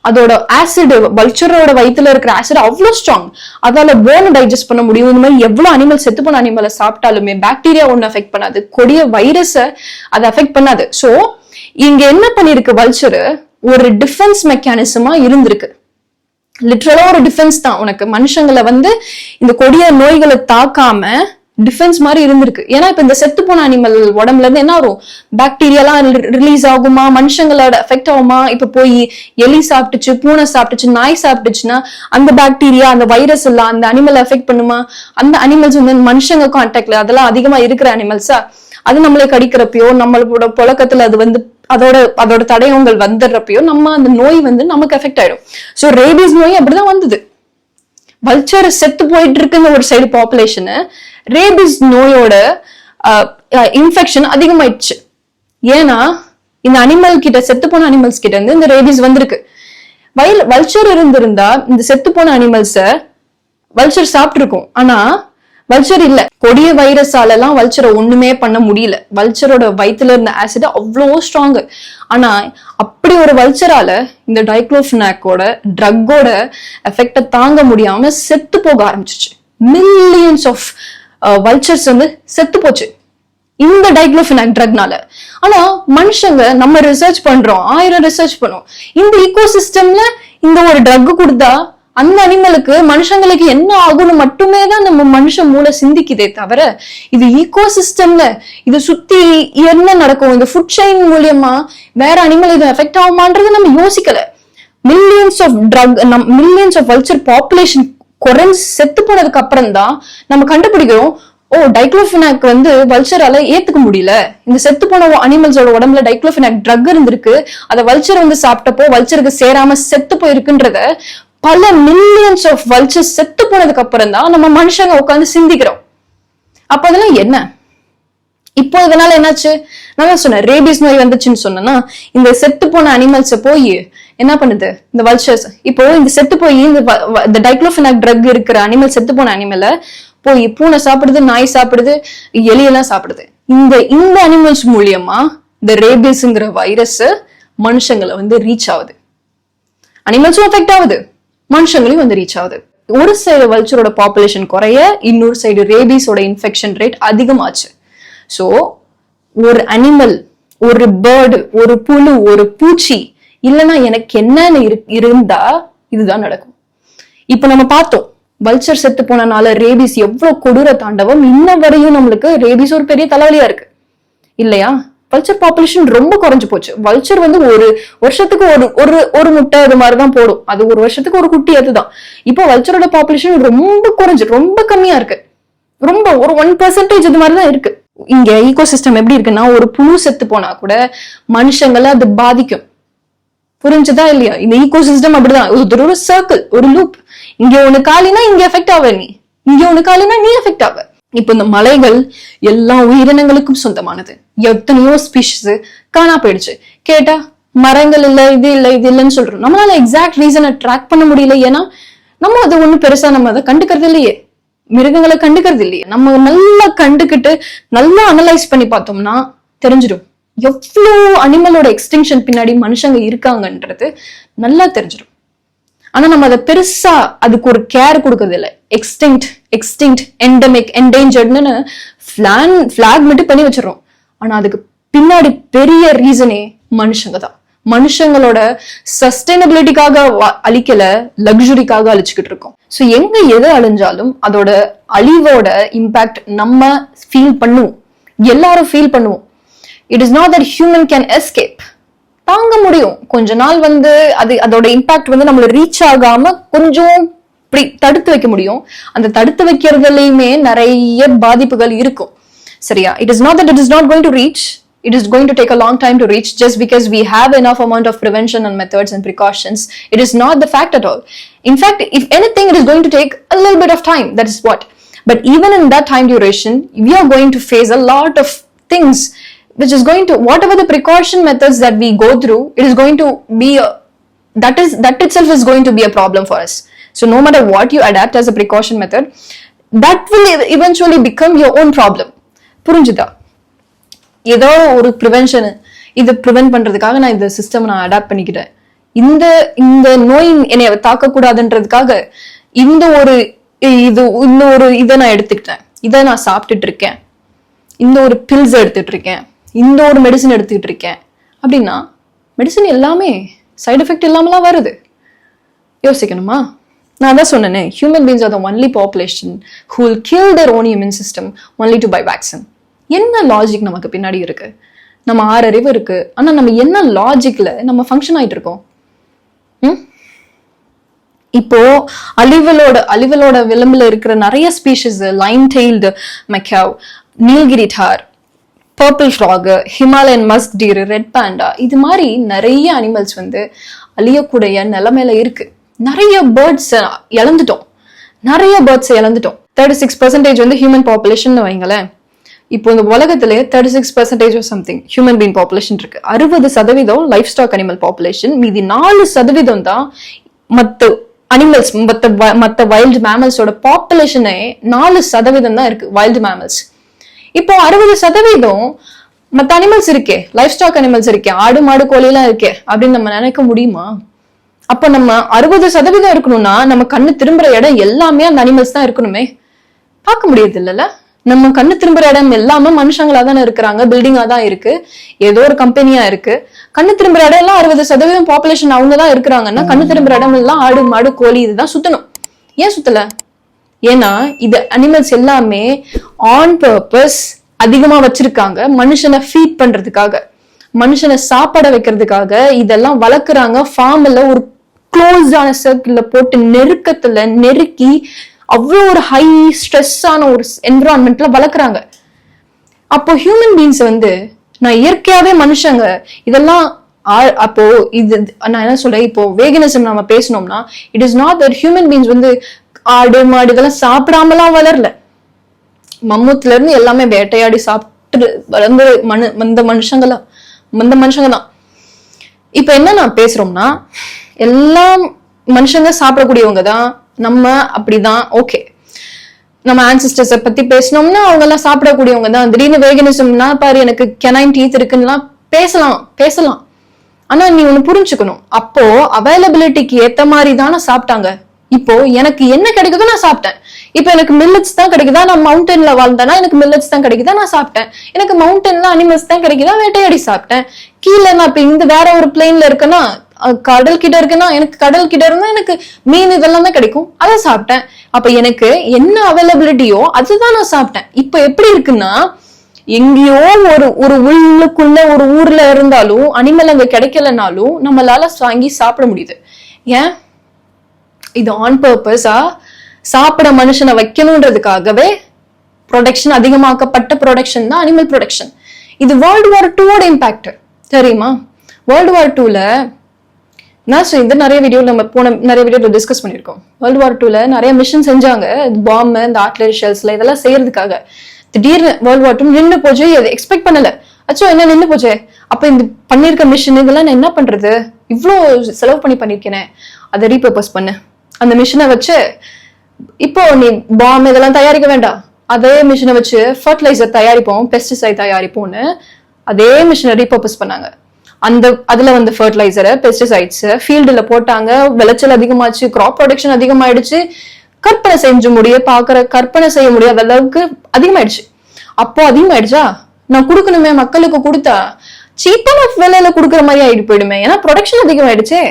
அதோட ஆசிட், வல்ச்சரோட வயிற்றுல இருக்கிற ஆசிட் அவ்வளவு ஸ்ட்ராங், அதால போனை டைஜஸ்ட் பண்ண முடியும். இந்த மாதிரி எவ்வளவு அனிமல் செத்து போன அனிமலை சாப்பிட்டாலுமே பாக்டீரியா ஒண்ணு அஃபெக்ட் பண்ணாது, கொடிய வைரஸ அதை அஃபெக்ட் பண்ணாது. சோ இங்க என்ன பண்ணிருக்கு, வல்ச்சர் ஒரு டிஃபென்ஸ் மெக்கானிசமா இருந்திருக்கு. லிட்டரலா ஒரு டிஃபென்ஸ் தான் உனக்கு, மனுஷங்களை வந்து இந்த கொடிய நோய்களை தாக்காம டிஃபென்ஸ் மாதிரி இருந்திருக்கு. ஏன்னா இப்ப இந்த செத்து போன அனிமல் உடம்புல இருந்து என்ன வரும், பாக்டீரியாலாம் ரிலீஸ் ஆகுமா, மனுஷங்களோட எஃபெக்ட் ஆகுமா. இப்ப போய் எலி சாப்பிட்டுச்சு, பூனை சாப்பிட்டுச்சு, நாய் சாப்பிட்டுச்சுன்னா அந்த பாக்டீரியா அந்த வைரஸ் எல்லாம் அந்த அனிமல் எஃபெக்ட் பண்ணுமா. அந்த அனிமல்ஸ் வந்து மனுஷங்க கான்டாக்ட்ல அதெல்லாம் அதிகமா இருக்கிற அனிமல்ஸா, அது நம்மளை கடிக்கிறப்பயோ நம்மளோட புழக்கத்துல அது வந்து அதோட தடயங்கள் வந்துடுறப்பயோ நம்ம அந்த நோய் வந்து நமக்கு எஃபெக்ட் ஆயிடும். சோ ரேபீஸ் நோய் அப்படிதான் வந்தது. வல்ச்சர் செத்து போயிட்டு இருக்குன்னு ஒரு சைடு பாப்புலேஷனு, ரேபிஸ் நோயோட இன்ஃபெக்ஷன் அதிகமாயிடுச்சு. ஏன்னா இந்த அனிமல் கிட்ட, செத்து போன அனிமல்ஸ் கிட்ட இருந்து இந்த ரேபிஸ் வந்திருக்கு. வல்ச்சர் இருந்திருந்தா இந்த செத்து போன அனிமல்ஸ வல்ச்சர் சாப்பிட்டு இருக்கும். ஆனா வல்ச்சர் இல்ல, கொடிய வைரஸால எல்லாம் வல்ச்சரை ஒண்ணுமே பண்ண முடியல. வல்ச்சரோட வயிற்றுல இருந்த ஆசிட் அவ்வளோ ஸ்ட்ராங். ஆனா அப்படி ஒரு வல்ச்சரால இந்த டைக்ளோஃபினாக்கோட ட்ரக்கோட எஃபெக்ட தாங்க முடியாம செத்து போக ஆரம்பிச்சிச்சு. மில்லியன்ஸ் ஆஃப் வல்ச்சர்ஸ் வந்து செத்து போச்சு இந்த டைக்ளோஃபினாக் ட்ரக்னால. ஆனா மனுஷங்க நம்ம ரிசர்ச் பண்றோம், 1000 ரிசர்ச் பண்ணோம். இந்த ஈகோசிஸ்டம்ல இந்த ஒரு ட்ரக் கொடுத்தா அந்த அனிமலுக்கு மனுஷங்களுக்கு என்ன ஆகும்னு மட்டுமே தான் நம்ம மனுஷ மூளை சிந்திக்குதே தவிர, இது ஈகோசிஸ்டம்ல இது சுத்தி என்ன நடக்கும், இந்த ஃபுட் செயின் மூலியமா வேற அனிமல் இது எஃபெக்ட் ஆகுமான்றது நம்ம யோசிக்கல. மில்லியன்ஸ் ஆஃப் வல்ச்சர் பாப்புலேஷன் குறைஞ்சு செத்து போனதுக்கு அப்புறம் தான் நம்ம கண்டுபிடிக்கிறோம், ஓ டைக்ளோஃபினாக் வந்து வல்ச்சரால ஏத்துக்க முடியல, இந்த செத்து போன அனிமல்ஸோட உடம்புல டைக்ளோஃபினாக் ட்ரக் இருந்திருக்கு, அதை வல்ச்சர் வந்து சாப்பிட்டப்போ வல்ச்சருக்கு சேராம செத்து போயிருக்குன்றத பல மில்லியன்ஸ் ஆஃப் வல்ச்சர்ஸ் செத்து போனதுக்கு அப்புறம் தான் நம்ம மனுஷங்க உட்காந்து சிந்திக்கிறோம். அப்ப அதெல்லாம் என்ன, இப்போ இதனால என்னாச்சு, நான் சொன்னேன் ரேபிஸ் நோய் வந்துச்சுன்னு சொன்னா, இந்த செத்து போன அனிமல்ஸ போய் என்ன பண்ணுது இந்த வல்ச்சர்ஸ், இப்போ இந்த செத்து போய் இந்த டைக்ளோஃபினாக் ட்ரக் இருக்கிற அனிமல், செத்து போன அனிமலை போய் பூனை சாப்பிடுது, நாய் சாப்பிடுது, எலியெல்லாம் சாப்பிடுது. இந்த அனிமல்ஸ் மூலியமா இந்த ரேபிஸ்ங்கிற வைரஸ் மனுஷங்களை வந்து ரீச் ஆகுது. அனிமல்ஸும் அஃபெக்ட் ஆகுது, மனுஷங்களையும் வந்து ரீச் ஆகுது. ஒரு சைடு வல்ச்சரோட பாப்புலேஷன் குறைய, இன்னொரு சைடு ரேபிஸோட இன்ஃபெக்ஷன் ரேட் அதிகமாச்சு. ஸோ ஒரு அனிமல், ஒரு பேர்டு, ஒரு புழு, ஒரு பூச்சி இல்லைன்னா எனக்கு என்னன்னு இருந்தா இதுதான் நடக்கும். இப்ப நம்ம பார்த்தோம் வல்ச்சர் செத்து போனனால ரேபிஸ் எவ்வளவு கொடூர தாண்டவம். இன்ன வரையும் நம்மளுக்கு ரேபிஸ் ஒரு பெரிய தலைவலியா இருக்கு இல்லையா? வல்ச்சர் பாப்புலேஷன் ரொம்ப குறைஞ்சு போச்சு. வல்ச்சர் வந்து ஒரு வருஷத்துக்கு ஒரு முட்டை அது மாதிரிதான் போடும். அது ஒரு வருஷத்துக்கு ஒரு குட்டி, அதுதான். இப்போ வல்ச்சரோட பாப்புலேஷன் ரொம்ப குறைஞ்சு, ரொம்ப கம்மியா இருக்கு. ரொம்ப ஒரு 1% இது மாதிரிதான் இருக்கு. இங்க ஈகோ சிஸ்டம் எப்படி இருக்குன்னா, ஒரு புழு செத்து போனா கூட மனுஷங்களை அது பாதிக்கும். புரிஞ்சுதா இல்லையா? இந்த ஈகோ சிஸ்டம் அப்படிதான், ஒரு சர்க்கிள், ஒரு லூப். இங்க ஒண்ணு காலினா இங்க எஃபெக்ட் ஆவ, நீ இங்க ஒண்ணு காலினா நீ எஃபெக்ட் ஆவ. இப்ப இந்த மலைகள் எல்லா உயிரினங்களுக்கும் சொந்தமானது. எத்தனையோ ஸ்பீஷிஸ் காணா போயிடுச்சு. கேட்டா மரங்கள் இல்ல, இது இல்ல, இது இல்லைன்னு சொல்றோம். நம்மளால எக்ஸாக்ட் ரீசனை ட்ராக் பண்ண முடியல. ஏன்னா நம்ம அது ஒண்ணு பெருசா நம்ம அதை கண்டுக்கிறது இல்லையே, மிருகங்களை கண்டுக்கிறது இல்லையே. நம்ம நல்லா கண்டுக்கிட்டு நல்லா அனலைஸ் பண்ணி பார்த்தோம்னா தெரிஞ்சிடும் எவ்வளோ அனிமலோட எக்ஸ்டிங்ஷன் பின்னாடி மனுஷங்க இருக்காங்கன்றது நல்லா தெரிஞ்சிடும். ஆனா நம்ம அதை பெருசா அதுக்கு ஒரு கேர் கொடுக்கறது இல்லை. எக்ஸ்டிங்க்ட், எண்டமிக், என்டேஞ்சர்ட்னு ஃபிளாக் மட்டும் பண்ணி வச்சிடறோம். ஆனா அதுக்கு பின்னாடி பெரிய ரீசனே மனுஷங்க தான். மனுஷங்களோட சஸ்டைனபிலிட்டிக்காக அழிக்கல, லக்ஸுரிக்காக அழிச்சுக்கிட்டு இருக்கோம். ஸோ எங்க எது அழிஞ்சாலும் அதோட அழிவோட இம்பாக்ட் நம்ம ஃபீல் பண்ணுவோம், எல்லாரும் ஃபீல் பண்ணுவோம். It is not that human can escape. தாங்க முடியும் கொஞ்ச நாள் வந்து அதோட இம்பாக்ட் வந்து நம்மள ரீச் ஆகாம கொஞ்சம் இப்படி தடுத்து வைக்க முடியும். அந்த தடுத்து வைக்கிறதுலயுமே நிறைய பாதிப்புகள் இருக்கும். சரியா? It is not that it is not going to reach. It is going to take a long time to reach just because we have enough amount of prevention and methods and precautions. It is not the fact at all. In fact, if anything, it is going to take a little bit of time. That is what. But even in that time duration, we are going to face a lot of things, which is going to, whatever the precaution methods that we go through, it is going to be that itself is going to be a problem for us. So no matter what you adapt as a precaution method, that will eventually become your own problem. புரிஞ்சுதா? ஏதோ ஒரு prevention, இதை prevent பண்றதுக்காக நான் இந்த system நான் adapt பண்ணிக்கிட்டேன். இந்த நோய் என்னை தாக்கக்கூடாதுன்றதுக்காக இந்த ஒரு இதை நான் எடுத்துக்கிட்டேன், இதை நான் சாப்பிட்டுட்டு இருக்கேன், இந்த ஒரு பில்ஸ் எடுத்துட்டு இருக்கேன், இந்த ஒரு மெடிசன் எடுத்துக்கிட்டு இருக்கேன் அப்படின்னா மெடிசன் எல்லாமே சைடு எஃபெக்ட் இல்லாமலாம் வருது. யோசிக்கணுமா? நான் அதான் சொன்னேனே, human beings are the only population who will kill their own immune system only to buy vaccine. என்ன லாஜிக் நமக்கு பின்னாடி இருக்கு? நம்ம 6 அறிவு இருக்கு, ஆனா நம்ம என்ன லாஜிக்ல நம்ம ஃபங்க்ஷன் ஆயிட்டு இருக்கோம்? இப்போ அழிவலோட விளிம்புல இருக்கிற நிறைய species, lion tailed macaque, Nilgiri tahr, purple frog, Himalayan musk deer, red panda, இது மாதிரி நிறைய அனிமல்ஸ் வந்து அழியக்கூடிய நிலைமையில இருக்கு. நிறைய பேர்ட்ஸ் இழந்துட்டோம். 36% வந்து ஹியூமன் பாப்புலேஷன் வைங்களேன். இப்போ இந்த உலகத்திலே 36% சம்திங் ஹியூமன் பீயிங் பாப்புலேஷன் இருக்கு. 60% லைஃப் ஸ்டாக் அனிமல் பாப்புலேஷன், மீதி 4% தான் மத்த அனிமல்ஸ், மத்த வைல்டு மேமல்ஸோட பாப்புலேஷனே 4% தான் இருக்கு வைல்டு மேமல்ஸ். இப்போ 60% மத்த அனிமல்ஸ் இருக்கே, லைஃப் ஸ்டாக் அனிமல்ஸ் இருக்கே, ஆடு மாடு கோழி எல்லாம் இருக்கே அப்படின்னு நம்ம நினைக்க முடியுமா? அப்ப நம்ம 60% இருக்கணும்னா நம்ம கண்ணு திரும்புற இடம் எல்லாமே அந்த அனிமல்ஸ் தான் இருக்கணுமே. பார்க்க முடியாது இல்லைல்ல? நம்ம கண்ணு திரும்புற இடம் எல்லாமே மனுஷங்களா தானே இருக்கிறாங்க, பில்டிங்கா தான் இருக்கு, ஏதோ ஒரு கம்பெனியா இருக்கு. கண்ணு திரும்புற இடம் எல்லாம் 60% பாப்புலேஷன் அவங்க தான் இருக்கிறாங்கன்னா கண்ணு திரும்புற இடம் எல்லாம் ஆடு மாடு கோழி இதுதான் சுத்தணும். ஏன் சுத்தல? ஏன்னா இது அனிமல்ஸ் எல்லாமே ஆன் பர்பஸ் அதிகமா வச்சிருக்காங்க, மனுஷனை ஃபீட் பண்றதுக்காக, மனுஷனை சாப்பாட வைக்கிறதுக்காக இதெல்லாம் வளர்க்குறாங்க. ஃபார்ம்ல ஒரு க்ளோஸ்டான சர்க்கிள்ல போட்டு நெருக்கத்துல நெருக்கி அவ்வளோ ஒரு ஹை ஸ்ட்ரெஸ்ஸான ஒரு என்விரான்மெண்ட்ல வளர்க்குறாங்க. அப்போ ஹியூமன் பீயிங்ஸ் வந்து நான் இயற்கையாவே மனுஷங்க இதெல்லாம் அப்போ இது நான் என்ன சொல்றேன், இப்போ வேகனிசம் நம்ம பேசணும்னா it is not that human beings வந்து ஆடு மாடு இதெல்லாம் சாப்பிடாமலாம் வளரல. மம்முத்துல இருந்து எல்லாமே வேட்டையாடி சாப்பிட்டு வளர்ந்த மனுஷங்க தான். இப்ப என்ன நான் பேசுறோம்னா எல்லாம் மனுஷங்க சாப்பிடக்கூடியவங்க தான், நம்ம அப்படிதான். ஓகே, நம்ம ஆன்சிஸ்டர்ஸை பத்தி பேசணும்னா அவங்க எல்லாம் சாப்பிடக்கூடியவங்க தான். திடீர்னு வேகனிசம்னா பாரு எனக்கு கெனைன் டீத் இருக்குன்னா பேசலாம். ஆனா நீ ஒண்ணு புரிஞ்சுக்கணும், அப்போ அவைலபிலிட்டிக்கு ஏத்த மாதிரி தானே சாப்பிட்டாங்க. இப்போ எனக்கு என்ன கிடைக்குதோ நான் சாப்பிட்டேன். இப்ப எனக்கு மில்லட்ஸ் தான் கிடைக்குதா, நான் மவுண்டன்ல வாழ்ந்தேன்னா எனக்கு மில்லட்ஸ் தான் கிடைக்குதா, நான் சாப்பிட்டேன். எனக்கு மவுண்டன்ல அனிமல்ஸ் தான் கிடைக்குதா, வேட்டையாடி சாப்பிட்டேன். கீழே நான் இப்ப இந்த வேற ஒரு பிளேன்ல இருக்கேன்னா, கடல் கிட்ட இருக்குன்னா எனக்கு கடல் கிட்ட இருந்தா எனக்கு மீன் இதெல்லாம் தான் கிடைக்கும், அதை சாப்பிட்டேன். அப்ப எனக்கு என்ன அவைலபிலிட்டியோ அதுதான் நான் சாப்பிட்டேன். இப்ப எப்படி இருக்குன்னா, எங்கேயோ ஒரு உள்ளுக்குள்ள ஒரு ஊர்ல இருந்தாலும் அனிமல் அங்க கிடைக்கலனாலும் நம்மளால வாங்கி சாப்பிட முடியுது. ஏன்? இது ஆன் பர்பஸா சாப்பிட மனுஷனை வைக்கணும்ன்றதுக்காகவே ப்ரொடக்ஷன், அதிகமாக்கப்பட்ட ப்ரொடக்ஷன் தான் அனிமல் ப்ரொடக்ஷன். இது World War II இம்பாக்ட் தெரியுமா? World War IIல இந்த நிறைய வீடியோல நம்ம நிறைய வீடியோல டிஸ்கஸ் பண்ணிருக்கோம். World War IIல நிறைய மிஷன் செஞ்சாங்க, பாம்பு, இந்த ஆர்ட்லரி ஷெல்ஸ்ல இதெல்லாம் செய்யறதுக்காக. திடீர்னு World War II நின்று போச்சு, எக்ஸ்பெக்ட் பண்ணல. அச்சோ என்ன நின்று போச்சு, அப்ப இந்த பண்ணிருக்க மிஷன் இதெல்லாம் நான் என்ன பண்றது, இவ்வளோ செலவு பண்ணிருக்கேனே, அதை ரீபர்பஸ் பண்ணு. அந்த மிஷினை வச்சு இப்போ நீ பாம்பு இதெல்லாம் தயாரிக்க வேண்டாம், அதே மிஷினை வச்சு ஃபர்டிலைசர் தயாரிப்போம், பெஸ்டிசைட் தயாரிப்போம்னு அதே மிஷினை ரீபர்பஸ் பண்ணாங்க. அதுல வந்து ஃபர்டிலைசரை, பெஸ்டிசைட்ஸ் ஃபீல்டுல போட்டாங்க, விளைச்சல் அதிகமாச்சு, கிராப் ப்ரொடக்ஷன் அதிகமாயிடுச்சு, கற்பனை செய்ய முடியாத அளவுக்கு அதிகமாயிடுச்சு. அப்போ அதிகமாயிடுச்சா, நான் கொடுக்கணுமே, மக்களுக்கு கொடுத்தா சீப்பான விலையில கொடுக்குற மாதிரி ஆயிட்டு போயிடுமே, ஏன்னா ப்ரொடக்ஷன் அதிகமாயிடுச்சே.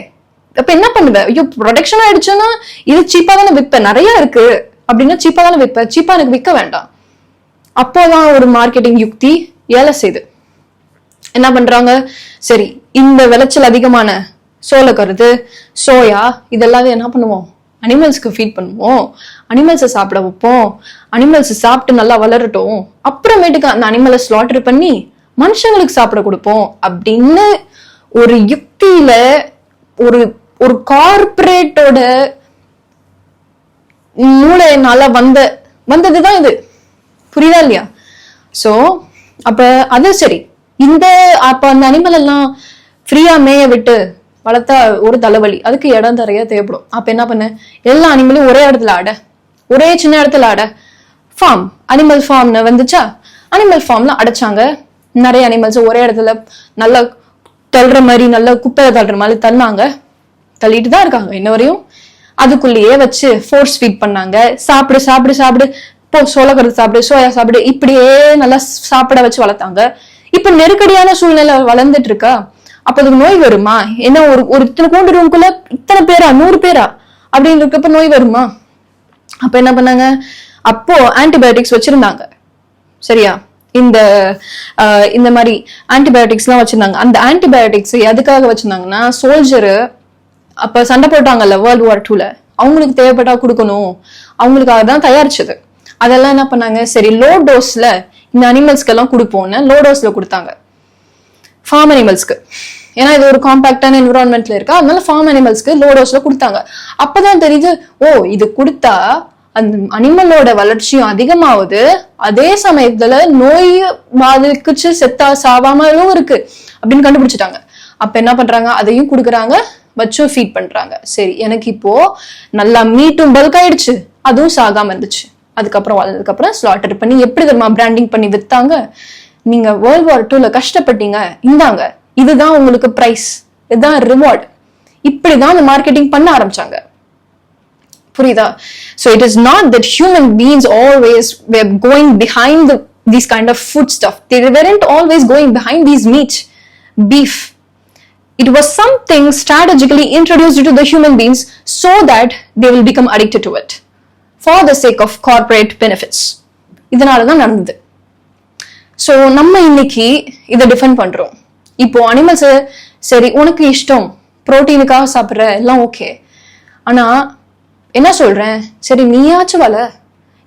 அப்ப என்ன பண்ணுவேன், ஐயோ ப்ரொடக்ஷன் ஆயிடுச்சுன்னா இது சீப்பா தானே விற்பேன், நிறைய இருக்கு அப்படின்னா சீப்பா தானே விற்பேன், சீப்பா எனக்கு விற்க வேண்டாம். அப்போதான் ஒரு மார்க்கெட்டிங் யுக்தி ஏல செய்து என்ன பண்றாங்க, சரி இந்த விளைச்சல் அதிகமான சோளக்கருது, சோயா இதெல்லாம் என்ன பண்ணுவோம், அனிமல்ஸ்க்கு ஃபீட் பண்ணுவோம், அனிமல்ஸை சாப்பிட வைப்போம், அனிமல்ஸ் சாப்பிட்டு நல்லா வளரட்டும், அப்புறமேட்டுக்கு அந்த அனிமலை ஸ்லாட்டர் பண்ணி மனுஷங்களுக்கு சாப்பிட கொடுப்போம் அப்படின்னு ஒரு யுக்தியில ஒரு கார்பரேட்டோட மூளைனால வந்ததுதான் இது. புரியுதா இல்லையா? சோ அப்ப அது சரி, அப்ப அந்த அனிமல் எல்லாம் ஃப்ரீயா மேய விட்டு வளர்த்தா ஒரு தலைவலி, அதுக்கு இடம் நிறைய தேவைப்படும். அப்ப என்ன பண்ண, எல்லா அனிமலையும் ஒரே இடத்துல ஆட, ஒரே சின்ன இடத்துல ஆட, ஃபார்ம், அனிமல் ஃபார்ம்னு வந்துச்சா, அனிமல் ஃபார்ம்ல அடைச்சாங்க. நிறைய அனிமல்ஸ் ஒரே இடத்துல நல்லா தள்ளுற மாதிரி, நல்லா குப்பையை தள்ளுற மாதிரி தள்ளிட்டு தான் இருக்காங்க இன்ன வரையும். அதுக்குள்ளேயே வச்சு ஃபோர்ஸ் ஃபீட் பண்ணாங்க, சாப்பிடு சாப்பிடு சாப்பிடு, சோளக்கருது சாப்பிடு, சோயா சாப்பிடு, இப்படியே நல்லா சாப்பிட வச்சு வளர்த்தாங்க. இப்ப நெருக்கடியான சூழ்நிலை வளர்ந்துட்டு இருக்கா, அப்ப அதுக்கு நோய் வருமா? ஏன்னா ஒரு இத்தனை கூண்டு ரூம்குள்ள இத்தனை பேரா, 100 பேரா அப்படின்னு இருக்கப்ப நோய் வருமா? அப்ப என்ன பண்ணாங்க, அப்போ ஆன்டிபயோட்டிக்ஸ் வச்சிருந்தாங்க. சரியா? இந்த மாதிரி ஆன்டிபயோட்டிக்ஸ் எல்லாம் வச்சிருந்தாங்க. அந்த ஆன்டிபயோட்டிக்ஸ் எதுக்காக வச்சிருந்தாங்கன்னா, சோல்ஜரு அப்ப சண்டை போட்டாங்கல்ல World War IIல, அவங்களுக்கு தேவைப்பட்டா கொடுக்கணும், அவங்களுக்காக தான் தயாரிச்சது. அதெல்லாம் என்ன பண்ணாங்க, சரி லோ டோஸ்ல இந்த அனிமல்ஸ்க்கு எல்லாம் கொடுப்போம்னு லோ டோஸ்ல கொடுத்தாங்க ஃபார்ம் அனிமல்ஸ்க்கு. ஏன்னா இது ஒரு காம்பாக்டான என்விரான்மெண்ட்ல இருக்கா, அதனால ஃபார்ம் அனிமல்ஸ்க்கு லோ டோஸ்ல கொடுத்தாங்க. அப்பதான் தெரியுது, ஓ இது கொடுத்தா அந்த அனிமலோட வளர்ச்சியும் அதிகமாகுது, அதே சமயத்துல நோய் பாதிக்குச்சு சாவாமலும் இருக்கு அப்படின்னு கண்டுபிடிச்சிட்டாங்க. அப்ப என்ன பண்றாங்க, அதையும் கொடுக்குறாங்க, வச்சும் ஃபீட் பண்றாங்க. சரி, எனக்கு இப்போ நல்லா மீட்டும் பல்க் ஆயிடுச்சு, அதுவும் சாகாம இருந்துச்சு. அதுக்கப்புறம் ஸ்லாட்டர் பண்ணி எப்படி தெரியுமா பிராண்டிங் பண்ணி வித்தாங்க, நீங்க World War IIல கஷ்டப்பட்டீங்க, இந்தாங்க இதுதான் உங்களுக்கு பிரைஸ், இதுதான் ரிவார்ட், இப்படிதான் அந்த மார்க்கெட்டிங் பண்ண ஆரம்பிச்சாங்க. புரியுதா? So it is not that human beings always were going behind these kind of food stuff. They weren't always going behind these meat, beef. It was something strategically introduced to the human beings so that they will become addicted to it for the sake of corporate benefits. இதனாலதான் நடந்தது. So நம்ம இன்னைக்கு இதை defend பண்றோம். இப்போ animals சரி உனக்கு இஷ்டம், புரோட்டீனுக்காக சாப்பிட்ற எல்லாம் ஓகே, ஆனா என்ன சொல்றேன், சரி நீயாச்சும்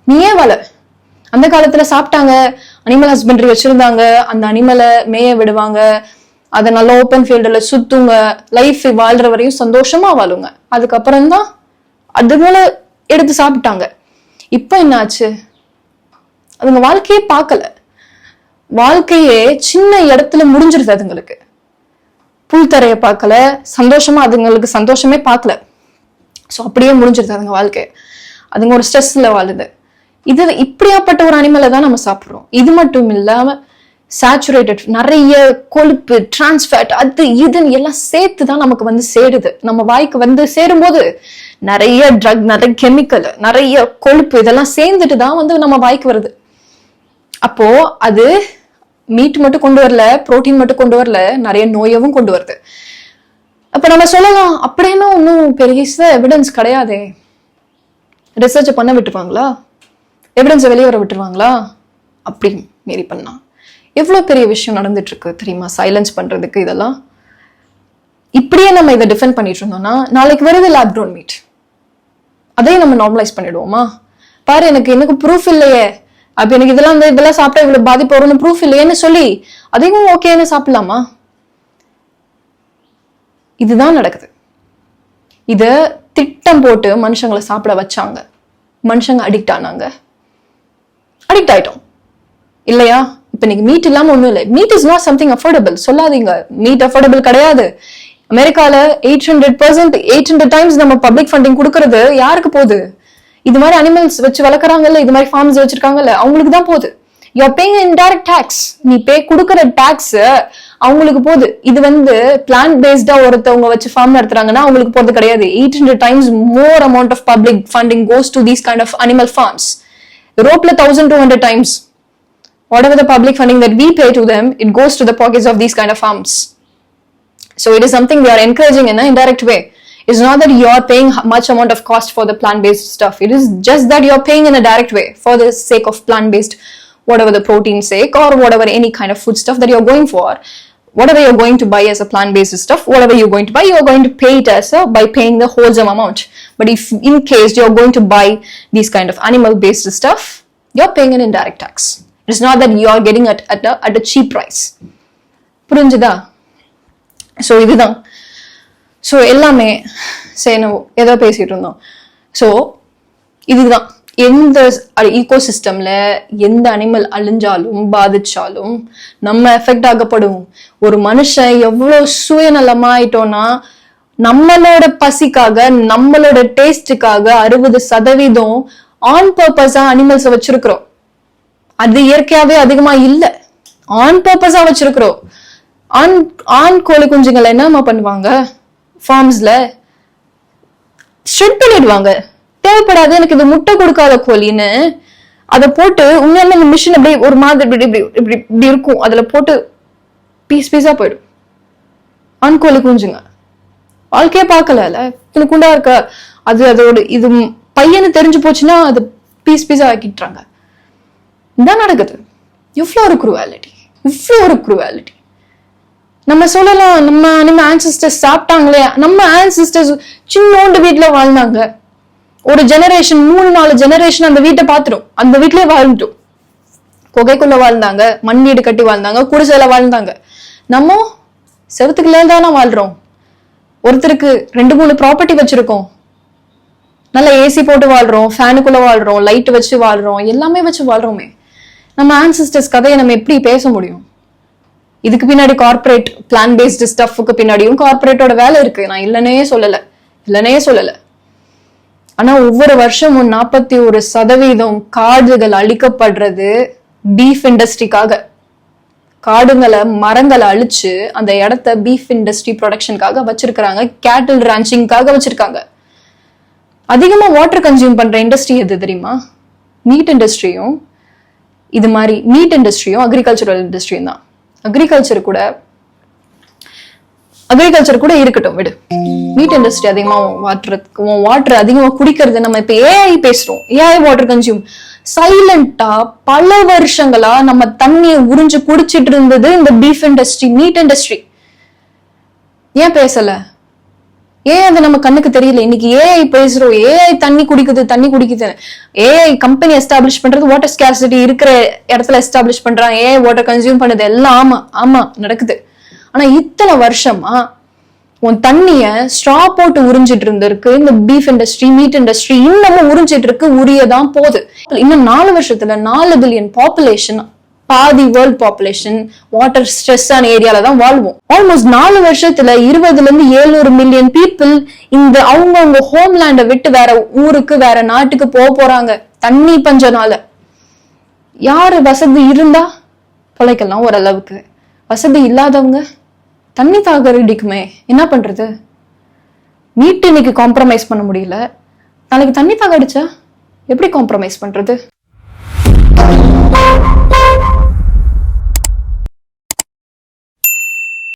நீயே வள. அந்த காலத்துல சாப்பிட்டாங்க, அனிமல் ஹஸ்பண்டரி வச்சிருந்தாங்க, அந்த அனிமலை மேய விடுவாங்க, அதை நல்லா ஓப்பன் ஃபீல்டுல சுத்துங்க, லைஃப் வாழ்ற வரையும் சந்தோஷமா வாழுங்க. அதுக்கப்புறம் தான் அது மேல எடுத்து சாப்பிட்டாங்க. இப்ப என்னாச்சு, அதுங்க வாழ்க்கையே பார்க்கல, வாழ்க்கையே சின்ன இடத்துல முடிஞ்சிருது. அதுங்களுக்கு புல்தரைய பார்க்கல, சந்தோஷமா அதுங்களுக்கு சந்தோஷமே பார்க்கல. ஸோ அப்படியே முடிஞ்சிருது அதுங்க வாழ்க்கை. அதுங்க ஒரு ஸ்ட்ரெஸ்ல வாழுது. இப்படியாப்பட்ட ஒரு அனிமலை தான் நம்ம சாப்பிட்றோம். இது மட்டும் இல்லாம சேச்சுரேட்டட், நிறைய கொழுப்பு, டிரான்ஸ்ஃபேட், அது இதுன்னு எல்லாம் சேர்த்து தான் நமக்கு வந்து சேருது. நம்ம வாய்க்கு வந்து சேரும்போது நிறைய ட்ரக், நிறைய கெமிக்கல், நிறைய கொழுப்பு இதெல்லாம் சேர்ந்துட்டு தான் வந்து நம்ம வாய்க்கு வருது. அப்போ அது மீட் மட்டும் கொண்டு வரல, புரோட்டீன் மட்டும் கொண்டு வரல, நிறைய நோயவும் கொண்டு வருது. அப்ப நம்ம சொல்லலாம், அப்படின்னா ஒன்னும் பெரிய எவிடன்ஸ் கிடையாதே, ரிசர்ச் பண்ண விட்டுருவாங்களா, எவிடன்ஸை வெளியே வர விட்டுருவாங்களா? அப்படி மீறி பண்ணா எவ்வளவு பெரிய விஷயம் நடந்துட்டு இருக்கு தெரியுமா? சைலன்ஸ் பண்றதுக்கு இதெல்லாம். இப்படியே நம்ம இதை டிஃபெண்ட் பண்ணிட்டு இருந்தோம்னா நாளைக்கு வருது லேப் க்ரோன் மீட், அதையும் நம்ம நார்மலைஸ் பண்ணிடுவோமா? பாரு, எனக்கு ப்ரூஃப் இல்லையே, அப்ப எனக்கு இதெல்லாம் சாப்பிட்டா இவ்வளவு பாதிப்பு வரும்னு ப்ரூஃப் இல்லையேன்னு சொல்லி அதையும் ஓகேன்னு சாப்பிடலாமா? இதுதான் நடக்குது. இத திட்டம் போட்டு மனுஷங்களை சாப்பிட வச்சாங்க, மனுஷங்க அடிக்ட் ஆனாங்க, அடிக்ட் ஆயிட்டோம் இல்லையா? இப்ப நீங்க மீட் இல்லாம ஒண்ணும் இல்லை. Meet is not something affordable சொல்லாதீங்க. மீட் அஃபோர்டபிள் கிடையாது. அமெரிக்கால 800 டைம்ஸ் நம்ம பப்ளிக் ஃபண்டிங் கொடுக்கறது யாருக்கு போகுது? இது மாதிரி அனிமல்ஸ் வச்சு வளர்க்குறாங்கல்ல, இது மாதிரி ஃபார்ம்ஸ் வச்சிருக்காங்கல்ல, அவங்களுக்கு தான் போகுது. You're paying indirect tax. நீ கொடுக்கற டாக்ஸ் அவங்களுக்கு போகுது. இது வந்து பிளான்ட் பேஸ்டா ஒருத்தவங்க வச்சு ஃபார்ம் நடத்துறாங்கன்னா அவங்களுக்கு போறது கிடையாது. 800 times more amount of public funding goes to these kind of animal farms. யூரோப்ல 1200 times. Whatever the public funding that we pay to them, it goes to the pockets of these kind of farms. So it is something we are encouraging in an indirect way. It's not that you are paying much amount of cost for the plant-based stuff. It is just that you are paying in a direct way for the sake of plant-based, whatever the protein sake or whatever any kind of food stuff that you're going for. Whatever you're going to buy as a plant-based stuff, whatever you're going to buy, you're going to pay it as by paying the wholesome amount. But if in case you're going to buy these kind of animal-based stuff, you're paying an indirect tax. It's not that you are getting at a cheap price. புரிஞ்சுதா? So இதுதான். So எல்லாமே ஏதோ பேசிட்டு இருந்தோம். So இதுதான், எந்த ஈகோசிஸ்டம்ல எந்த animal அழிஞ்சாலும் பாதிச்சாலும் நம்ம எஃபெக்ட் ஆகப்படும். ஒரு மனுஷன் எவ்வளவு சுயநலமாயிட்டோம்னா நம்மளோட பசிக்காக, நம்மளோட டேஸ்டுக்காக 60% ஆன் பர்பஸா அனிமல்ஸை வச்சிருக்கிறோம். அது இயற்கையாவே அதிகமா இல்ல, ஆன் பர்பஸா வச்சிருக்கிறோம். ஆண் கோழி குஞ்சுங்களை என்னமா பண்ணுவாங்க? ஃபார்ம்ஸ்ல ஷெட் பண்ணிடுவாங்க. தேவைப்படாது எனக்கு இது முட்டை கொடுக்காத கோழின்னு அதை போட்டு உண்மையான அந்த மிஷின் அப்படியே ஒரு மாதிரி இப்படி இருக்கும், அதுல போட்டு பீஸா போயிடும். ஆண் கோழி குஞ்சுங்க வாழ்க்கையே பார்க்கல, குண்டா இருக்க, அது அதோட இது பையனு தெரிஞ்சு போச்சுன்னா அது பீஸா ஆக்கிட்டுறாங்க. இதான் நடக்குது. இவ்வளோ ஒரு குரூவாலிட்டி. நம்ம சொல்லலாம், நம்ம ஆன்சிஸ்டர்ஸ் சாப்பிட்டாங்களே, நம்ம ஆன்சிஸ்டர்ஸ் சின்னோண்டு வீட்டுல வாழ்ந்தாங்க. ஒரு ஜெனரேஷன் 3-4 ஜெனரேஷன் அந்த வீட்டை பார்த்துடும், அந்த வீட்லயே வாழ்ந்துட்டோம். குகைக்குள்ள வாழ்ந்தாங்க, மண் வீடு கட்டி வாழ்ந்தாங்க, குடிசையில வாழ்ந்தாங்க. நம்ம செவத்துக்குள்ள தானே வாழ்றோம். ஒருத்தருக்கு 2-3 ப்ராப்பர்ட்டி வச்சிருக்கோம், நல்லா ஏசி போட்டு வாழ்றோம், ஃபேனுக்குள்ள வாழ்றோம், லைட் வச்சு வாழ்றோம், எல்லாமே வச்சு வாழ்றோமே. நம்ம ஆன்சிஸ்டர்ஸ் கதையை நம்ம எப்படி பேச முடியும்? இதுக்கு பின்னாடி கார்பரேட் பிளான் பேஸ்டு ஸ்டஃப்க்கு பின்னாடியும் கார்பரேட்டோட வேலை இருக்கு. நான் இல்லைன்னே சொல்லல. ஆனா ஒவ்வொரு வருஷமும் 41% காடுகள் அழிக்கப்படுறது பீஃப் இண்டஸ்ட்ரிக்காக. காடுங்களை, மரங்களை அழிச்சு அந்த இடத்த பீஃப் இண்டஸ்ட்ரி ப்ரொடக்ஷனுக்காக வச்சிருக்கிறாங்க, கேட்டில் ரான்ச்சிங்காக வச்சிருக்காங்க. அதிகமா வாட்டர் கன்சியூம் பண்ற இண்டஸ்ட்ரி எது தெரியுமா? மீட் இண்டஸ்ட்ரியும், இது மாதிரி மீட் இண்டஸ்ட்ரியும் அக்ரிகல்ச்சரல் இண்டஸ்ட்ரியும் தான். அக்ரிகல்ச்சர் கூட இருக்கட்டும், விடு. மீட் இண்டஸ்ட்ரி அதிகமா வாட்டர் அதிகமா குடிக்கிறது. நம்ம இப்ப ஏஐ பேசுறோம், ஏஐ வாட்டர் கன்சியூம். சைலண்டா பல வருஷங்களா நம்ம தண்ணியை உறிஞ்சு குடிச்சிட்டு இருந்தது இந்த பீஃப் இண்டஸ்ட்ரி, மீட் இண்டஸ்ட்ரி. ஏன் பேசல? ஏன் அது நம்ம கண்ணுக்கு தெரியல? இன்னைக்கு ஏஐ பேசுறோம், ஏஐ தண்ணி குடிக்குது. ஏஐ கம்பெனி எஸ்டாப்ளிஷ் பண்றது, வாட்டர் ஸ்கேர்சிட்டி இருக்கிற இடத்துல எஸ்டாப்ளிஷ் பண்றாங்க, ஏஐ வாட்டர் கன்சியூம் பண்ணுது, எல்லாம் ஆமா நடக்குது. ஆனா இத்தனை வருஷமா உன் தண்ணிய ஸ்ட்ரா போட்டு உறிஞ்சிட்டு இருந்திருக்கு இந்த பீஃப் இண்டஸ்ட்ரி, மீட் இண்டஸ்ட்ரி. இன்னமும் உறிஞ்சிட்டு இருக்கு, உரியதான் போகுது. இன்னும் 4 வருஷத்துல 4 பில்லியன் பாப்புலேஷன், பாதி வேர்ல்ட் பாப்புலேஷன் வாட்டர் ஸ்ட்ரெஸ் ஆன ஏரியால தான் வாழ்வோம். ஆல்மோஸ்ட் 4 வருஷத்துல 20-700 மில்லியன் பீப்புள் இந்த அவங்க ஹோம்லேண்ட விட்டு வேற ஊருக்கு, வேற நாட்டுக்கு போறாங்க தண்ணி பஞ்சனால. யாரு வசதி இருந்தா பிழைக்கலாம் ஓரளவுக்கு. வசதி இல்லாதவங்க தண்ணி தாக இடிக்குமே, என்ன பண்றது? மீட் இன்னைக்கு காம்ப்ரமைஸ் பண்ண முடியல, நாளைக்கு தண்ணி தாக அடிச்சா எப்படி காம்ப்ரமைஸ் பண்றது?